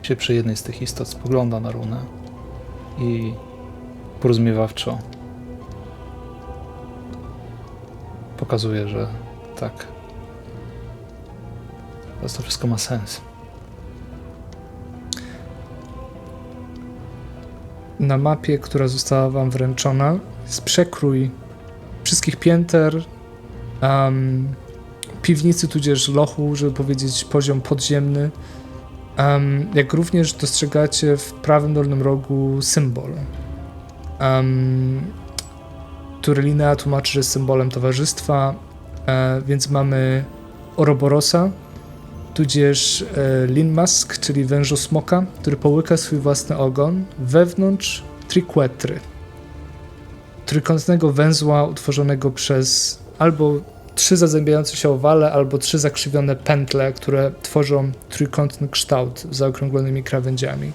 się przy jednej z tych istot, spogląda na Runę i porozumiewawczo pokazuje, że tak, to wszystko ma sens. Na mapie, która została wam wręczona, jest przekrój wszystkich pięter, piwnicy tudzież lochu, żeby powiedzieć poziom podziemny, jak również dostrzegacie w prawym dolnym rogu symbol, który Linnea tłumaczy, że jest symbolem towarzystwa, więc mamy Oroborosa, tudzież Linmask, czyli wężosmoka, który połyka swój własny ogon wewnątrz triquetry, trójkątnego węzła utworzonego przez albo 3 zazębiające się owale, albo 3 zakrzywione pętle, które tworzą trójkątny kształt z zaokrąglonymi krawędziami.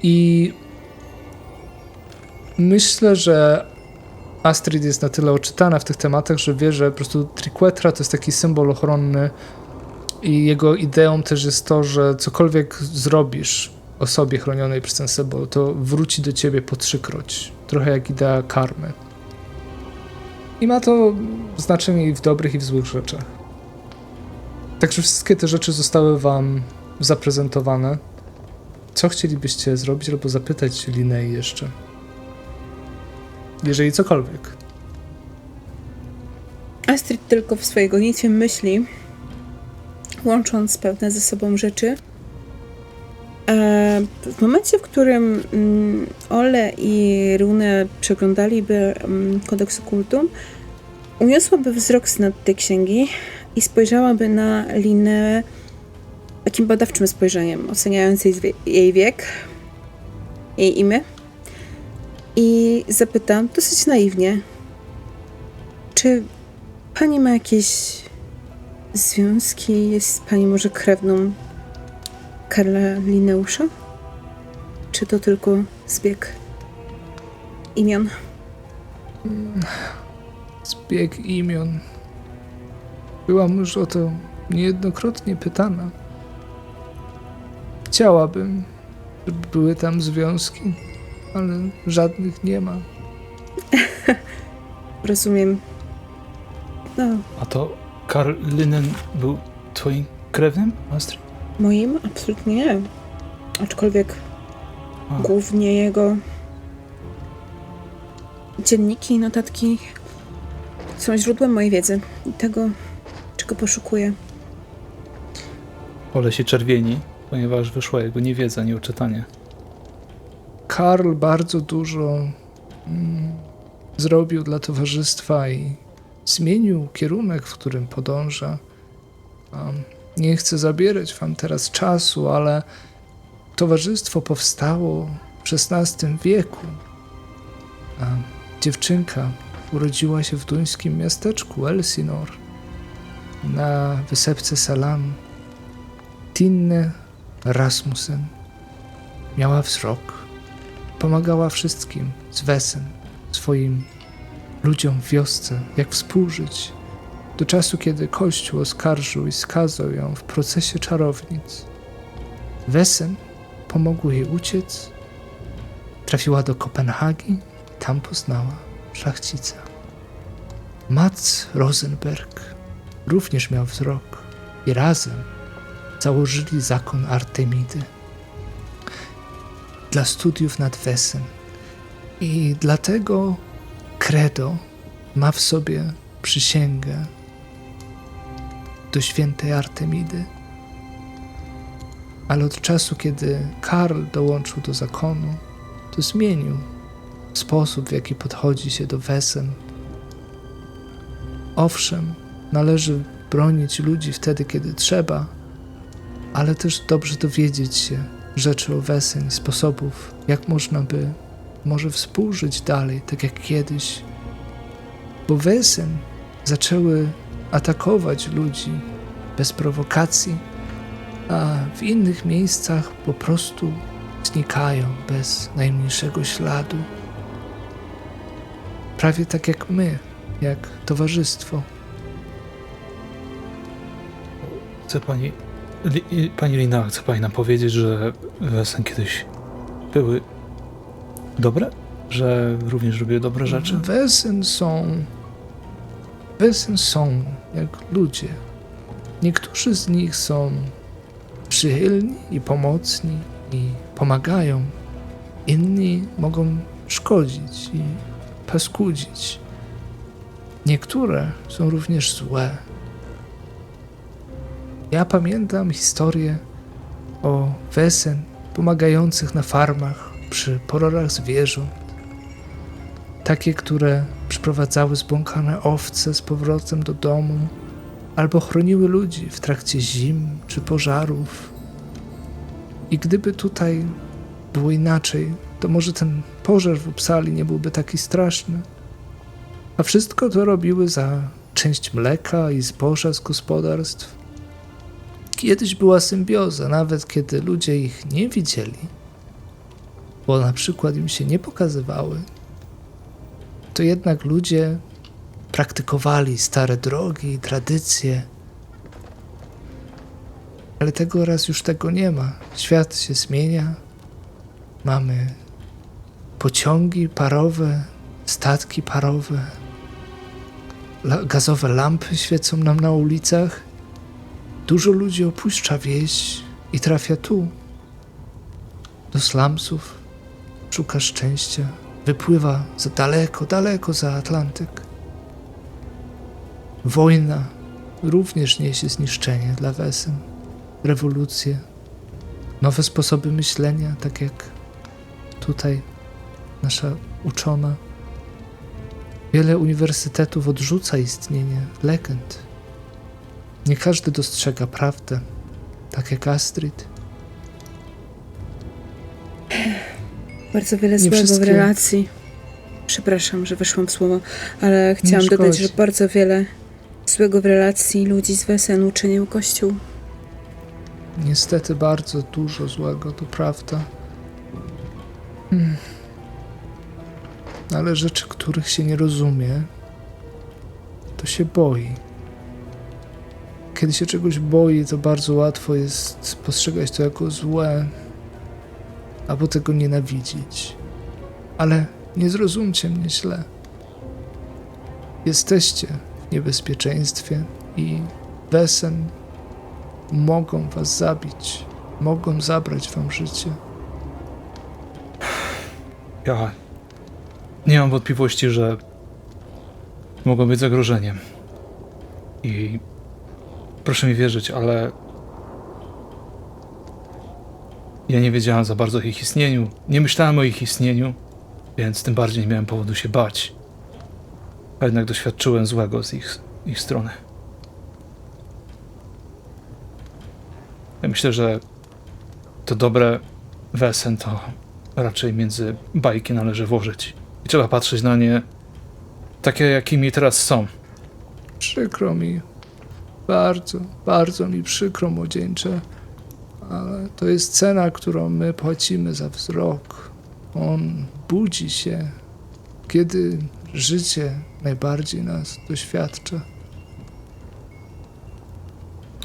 I myślę, że Astrid jest na tyle oczytana w tych tematach, że wie, że po prostu Triquetra to jest taki symbol ochronny i jego ideą też jest to, że cokolwiek zrobisz osobie chronionej przez ten symbol, to wróci do ciebie po 3-kroć. Trochę jak idea karmy. I ma to znaczenie i w dobrych, i w złych rzeczach. Także wszystkie te rzeczy zostały wam zaprezentowane. Co chcielibyście zrobić albo zapytać Linnei jeszcze? Jeżeli cokolwiek. Astrid tylko w swojej gonitwie myśli, łącząc pewne ze sobą rzeczy. W momencie, w którym Ole i Rune przeglądaliby kodeks Okultum, uniosłaby wzrok z nad tej księgi i spojrzałaby na Linneę takim badawczym spojrzeniem, oceniając jej wiek, jej imię i zapytam dosyć naiwnie, czy pani ma jakieś związki? Jest pani może krewną Karla Linneusza? Czy to tylko zbieg imion? Zbieg imion. Byłam już o to niejednokrotnie pytana. Chciałabym, żeby były tam związki, ale żadnych nie ma. Rozumiem. No, A to Karl Linnen był twoim krewnym, Astrid? moim? Absolutnie nie. Aczkolwiek A. głównie jego dzienniki i notatki są źródłem mojej wiedzy i tego, czego poszukuję. Ole się czerwieni, ponieważ wyszła jego niewiedza, nieuczytanie. Karl bardzo dużo zrobił dla towarzystwa i zmienił kierunek, w którym podąża. Nie chcę zabierać wam teraz czasu, ale towarzystwo powstało w XVI wieku. Dziewczynka urodziła się w duńskim miasteczku Elsinor na wysepce Salam. Tinne Rasmussen miała wzrok. Pomagała wszystkim z Wesen, swoim ludziom w wiosce, jak współżyć, do czasu, kiedy Kościół oskarżył i skazał ją w procesie czarownic. Wesen pomogły jej uciec, trafiła do Kopenhagi, tam poznała szlachcica. Mats Rosenberg również miał wzrok i razem założyli zakon Artemidy dla studiów nad Wesen. I dlatego Credo ma w sobie przysięgę do świętej Artemidy. Ale od czasu, kiedy Karl dołączył do zakonu, to zmienił sposób, w jaki podchodzi się do Wesen. Owszem, należy bronić ludzi wtedy, kiedy trzeba, ale też dobrze dowiedzieć się rzeczy o Wesen, sposobów, jak można by może współżyć dalej, tak jak kiedyś. Bo Wesen zaczęły atakować ludzi bez prowokacji, a w innych miejscach po prostu znikają bez najmniejszego śladu. Prawie tak jak my, jak towarzystwo. Chce pani Lina, chce pani nam powiedzieć, że Wesen kiedyś były dobre? Że również robiły dobre rzeczy? Wesen są jak ludzie. Niektórzy z nich są przychylni i pomocni i pomagają. Inni mogą szkodzić i paskudzić. Niektóre są również złe. Ja pamiętam historię o Wesen pomagających na farmach przy pororach zwierząt. Takie, które przyprowadzały zbłąkane owce z powrotem do domu albo chroniły ludzi w trakcie zim czy pożarów. I gdyby tutaj było inaczej, to może ten pożar w Uppsali nie byłby taki straszny. A wszystko to robiły za część mleka i zboża z gospodarstw. Kiedyś była symbioza, nawet kiedy ludzie ich nie widzieli, bo na przykład im się nie pokazywały. to jednak ludzie praktykowali stare drogi i tradycje. Ale teraz już tego nie ma. Świat się zmienia. Mamy pociągi parowe, statki parowe, gazowe lampy świecą nam na ulicach. Dużo ludzi opuszcza wieś i trafia tu, do slumsów, szuka szczęścia, wypływa za daleko, daleko za Atlantyk. Wojna również niesie zniszczenie dla Wesen, rewolucje, nowe sposoby myślenia, tak jak tutaj nasza uczona. Wiele uniwersytetów odrzuca istnienie legend. Nie każdy dostrzega prawdę, tak jak Astrid. Bardzo wiele Nie złego w wszystkie- relacji. Przepraszam, że weszłam w słowo, ale chciałam Nie dodać, szkodzi. że bardzo wiele złego w relacji ludzi z Wesen uczynił Kościół. Niestety bardzo dużo złego, to prawda. Ale rzeczy, których się nie rozumie, to się boi. Kiedy się czegoś boi, to bardzo łatwo jest postrzegać to jako złe, albo tego nienawidzić. Ale nie zrozumcie mnie źle. Jesteście w niebezpieczeństwie i Wesen mogą was zabić, mogą zabrać wam życie. Ja nie mam wątpliwości, że mogą być zagrożeniem. I proszę mi wierzyć, ale ja nie wiedziałem za bardzo o ich istnieniu. Nie myślałem o ich istnieniu, więc tym bardziej nie miałem powodu się bać. A jednak doświadczyłem złego z ich strony. Ja myślę, że to dobre Wesen to raczej między bajki należy włożyć. I trzeba patrzeć na nie takie, jakimi teraz są. Przykro mi, bardzo, bardzo mi przykro, młodzieńcze, ale to jest cena, którą my płacimy za wzrok. On budzi się, kiedy życie najbardziej nas doświadcza.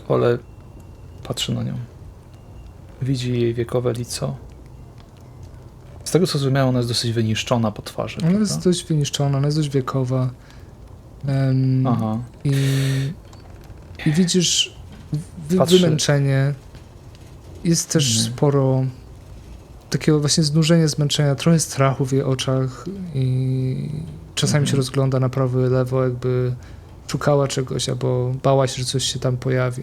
Ale patrzy na nią. Widzi jej wiekowe lico. Z tego co zrozumiałem, ona jest dosyć wyniszczona po twarzy. Ona prawda? jest dość wyniszczona, ona jest dość wiekowa. Aha. I widzisz Patrzy. wymęczenie. Jest też sporo takiego właśnie znużenia, zmęczenia, trochę strachu w jej oczach i czasami się rozgląda na prawo i lewo, jakby szukała czegoś albo bała się, że coś się tam pojawi.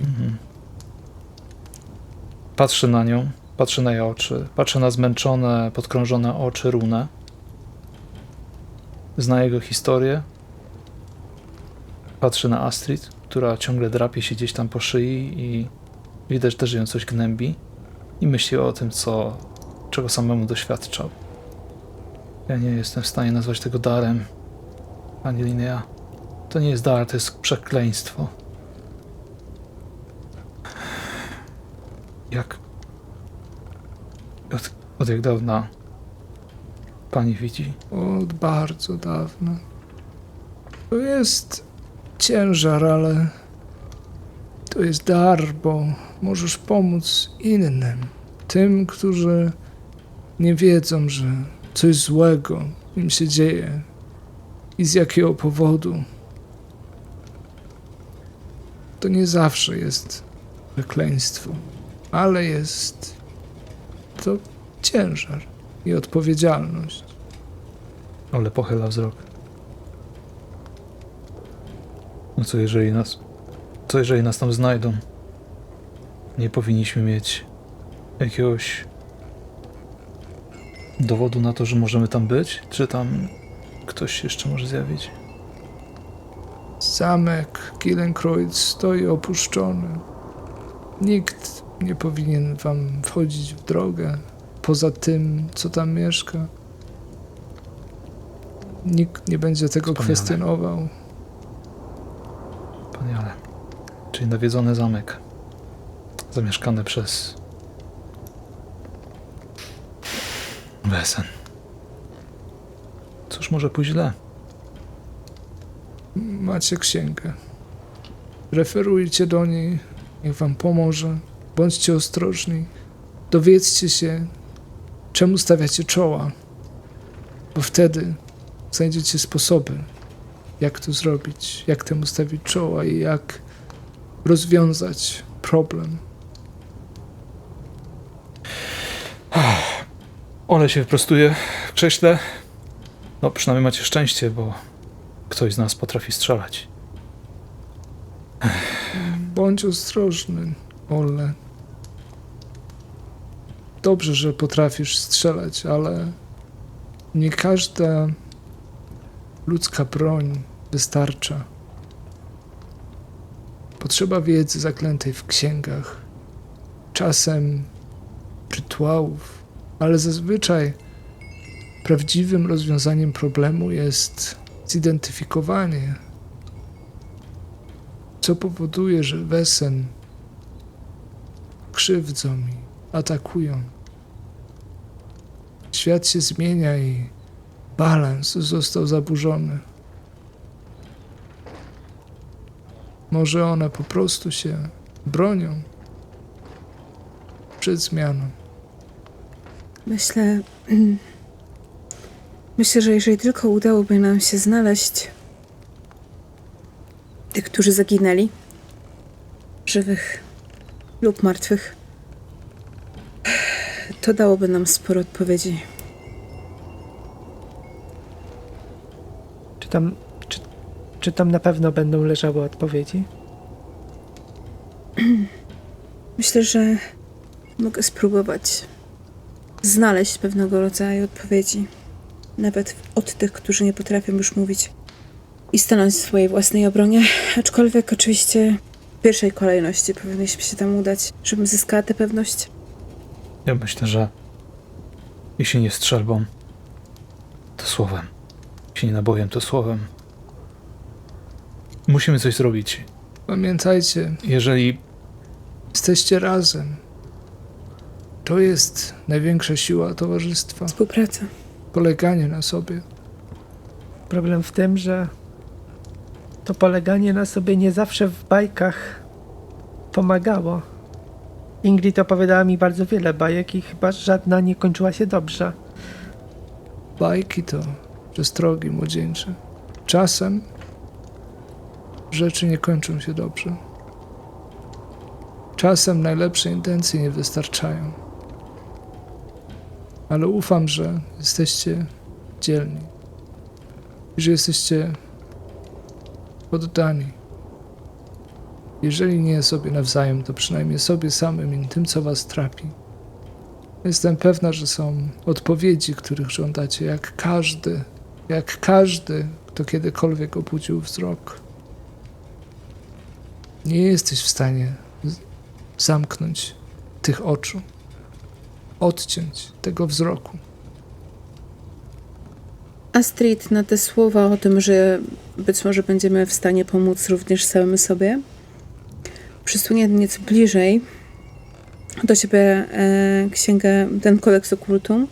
Patrzy na nią, patrzy na jej oczy, patrzy na zmęczone, podkrążone oczy Runę. Zna jego historię. Patrzy na Astrid, która ciągle drapie się gdzieś tam po szyi i widać też, że ją coś gnębi. I myśli o tym, czego samemu doświadczał. Ja nie jestem w stanie nazwać tego darem, Pani Linnea. To nie jest dar, to jest przekleństwo. Od jak dawna Pani widzi? Od bardzo dawna. To jest ciężar, ale to jest dar, bo możesz pomóc innym. Tym, którzy nie wiedzą, że coś złego im się dzieje i z jakiego powodu. To nie zawsze jest przekleństwo, ale jest to ciężar i odpowiedzialność. Ale pochyla wzrok. No co jeżeli nas tam znajdą? Nie powinniśmy mieć jakiegoś dowodu na to, że możemy tam być? Czy tam ktoś się jeszcze może zjawić? Zamek Gillencroyd stoi opuszczony. Nikt nie powinien wam wchodzić w drogę poza tym, co tam mieszka. Nikt nie będzie tego Wspaniale. kwestionował. Wspaniale. Czyli nawiedzony zamek. Zamieszkany przez Wesen. Cóż może pójść źle? Macie księgę. Referujcie do niej, niech wam pomoże. Bądźcie ostrożni. Dowiedzcie się, czemu stawiacie czoła, bo wtedy znajdziecie sposoby, jak to zrobić, jak temu stawić czoła i jak rozwiązać problem. Ole się wyprostuje w krześle. No, przynajmniej macie szczęście, bo ktoś z nas potrafi strzelać. Bądź ostrożny, Olle. Dobrze, że potrafisz strzelać, ale nie każda ludzka broń wystarcza. Potrzeba wiedzy zaklętej w księgach, czasem rytuałów, ale zazwyczaj prawdziwym rozwiązaniem problemu jest zidentyfikowanie, co powoduje, że Wesen krzywdzą i atakują. Świat się zmienia i balans został zaburzony. Może one po prostu się bronią przed zmianą. Myślę, że jeżeli tylko udałoby nam się znaleźć tych, którzy zaginęli, żywych lub martwych, to dałoby nam sporo odpowiedzi. Czy tam na pewno będą leżały odpowiedzi? Myślę, że mogę spróbować znaleźć pewnego rodzaju odpowiedzi. Nawet od tych, którzy nie potrafią już mówić i stanąć w swojej własnej obronie. Aczkolwiek oczywiście w pierwszej kolejności powinniśmy się tam udać, żebym zyskała tę pewność. Ja myślę, że jeśli nie strzelbą, to słowem. Jeśli nie nabojem, to słowem. Musimy coś zrobić. Pamiętajcie, Jeżeli jesteście razem. To jest największa siła towarzystwa. Współpraca. Poleganie na sobie. Problem w tym, że to poleganie na sobie nie zawsze w bajkach pomagało. Ingrid opowiadała mi bardzo wiele bajek i chyba żadna nie kończyła się dobrze. Bajki to przestrogi młodzieńcze. Czasem rzeczy nie kończą się dobrze. Czasem najlepsze intencje nie wystarczają. Ale ufam, że jesteście dzielni. I że jesteście oddani. Jeżeli nie sobie nawzajem, to przynajmniej sobie samym i tym, co was trapi. Jestem pewna, że są odpowiedzi, których żądacie, jak każdy, kto kiedykolwiek obudził wzrok. Nie jesteś w stanie zamknąć tych oczu, odciąć tego wzroku. Astrid na te słowa o tym, że być może będziemy w stanie pomóc również samym sobie, przysunie nieco bliżej do siebie księgę, ten kodeks okultum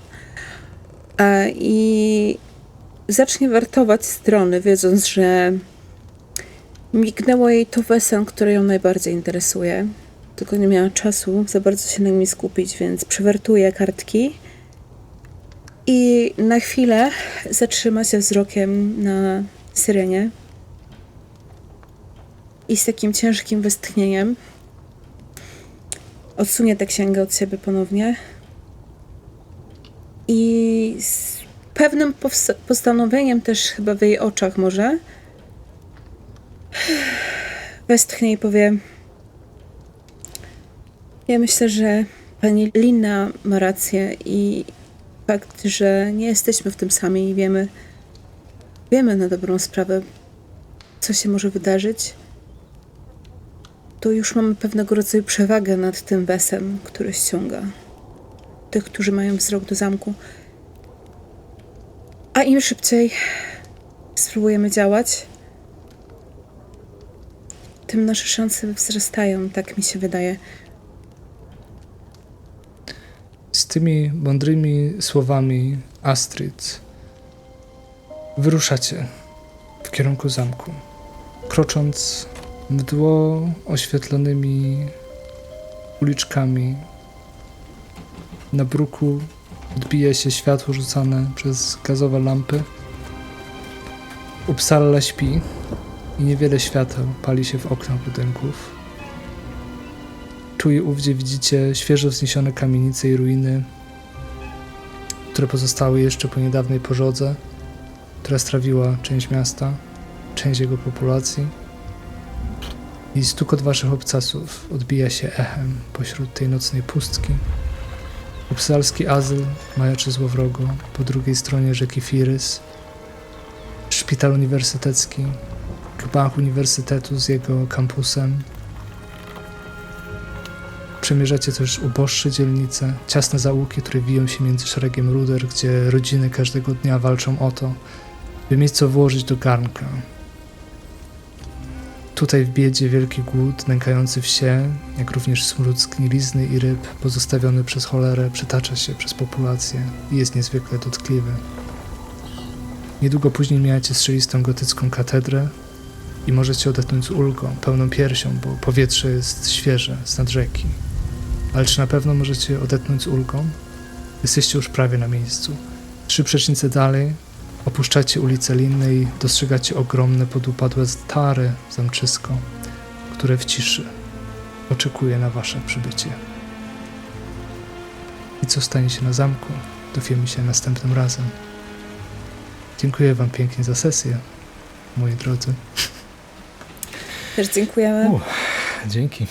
i zacznie wertować strony, wiedząc, że mignęło jej to Wesen, które ją najbardziej interesuje. Tylko nie miała czasu za bardzo się na nimi skupić, więc przewertuje kartki i na chwilę zatrzyma się wzrokiem na Syrenie i z takim ciężkim westchnieniem odsunie tę księgę od siebie ponownie i z pewnym postanowieniem też chyba w jej oczach może westchnie i powie: ja myślę, że pani Lina ma rację i fakt, że nie jesteśmy w tym sami i wiemy na dobrą sprawę, co się może wydarzyć, to już mamy pewnego rodzaju przewagę nad tym Wesem, który ściąga tych, którzy mają wzrok do zamku. A im szybciej spróbujemy działać, tym nasze szanse wzrastają, tak mi się wydaje. Z tymi mądrymi słowami Astrid wyruszacie w kierunku zamku. krocząc mdło oświetlonymi uliczkami. Na bruku odbija się światło rzucane przez gazowe lampy. Uppsala śpi i niewiele świateł pali się w oknach budynków. Tu i ówdzie widzicie świeżo wzniesione kamienice i ruiny, które pozostały jeszcze po niedawnej pożodze, która strawiła część miasta, część jego populacji. I stukot waszych obcasów odbija się echem pośród tej nocnej pustki. Uppsalski azyl majaczy złowrogo po drugiej stronie rzeki Firys. Szpital uniwersytecki, gmach uniwersytetu z jego kampusem. Przemierzacie też uboższe dzielnice, ciasne zaułki, które wiją się między szeregiem ruder, gdzie rodziny każdego dnia walczą o to, by mieć co włożyć do garnka. Tutaj w biedzie wielki głód nękający wsie, jak również smród zgnilizny i ryb pozostawiony przez cholerę przetacza się przez populację i jest niezwykle dotkliwy. Niedługo później mijacie strzelistą gotycką katedrę i możecie odetchnąć z ulgą, pełną piersią, bo powietrze jest świeże z nad rzeki. Ale czy na pewno możecie odetchnąć z ulgą? Jesteście już prawie na miejscu. 3 przecznice dalej opuszczacie ulicę Linne i dostrzegacie ogromne, podupadłe stare zamczysko, które w ciszy oczekuje na wasze przybycie. I co stanie się na zamku, dowiemy się następnym razem. Dziękuję wam pięknie za sesję, moi drodzy. Też dziękujemy. Dzięki.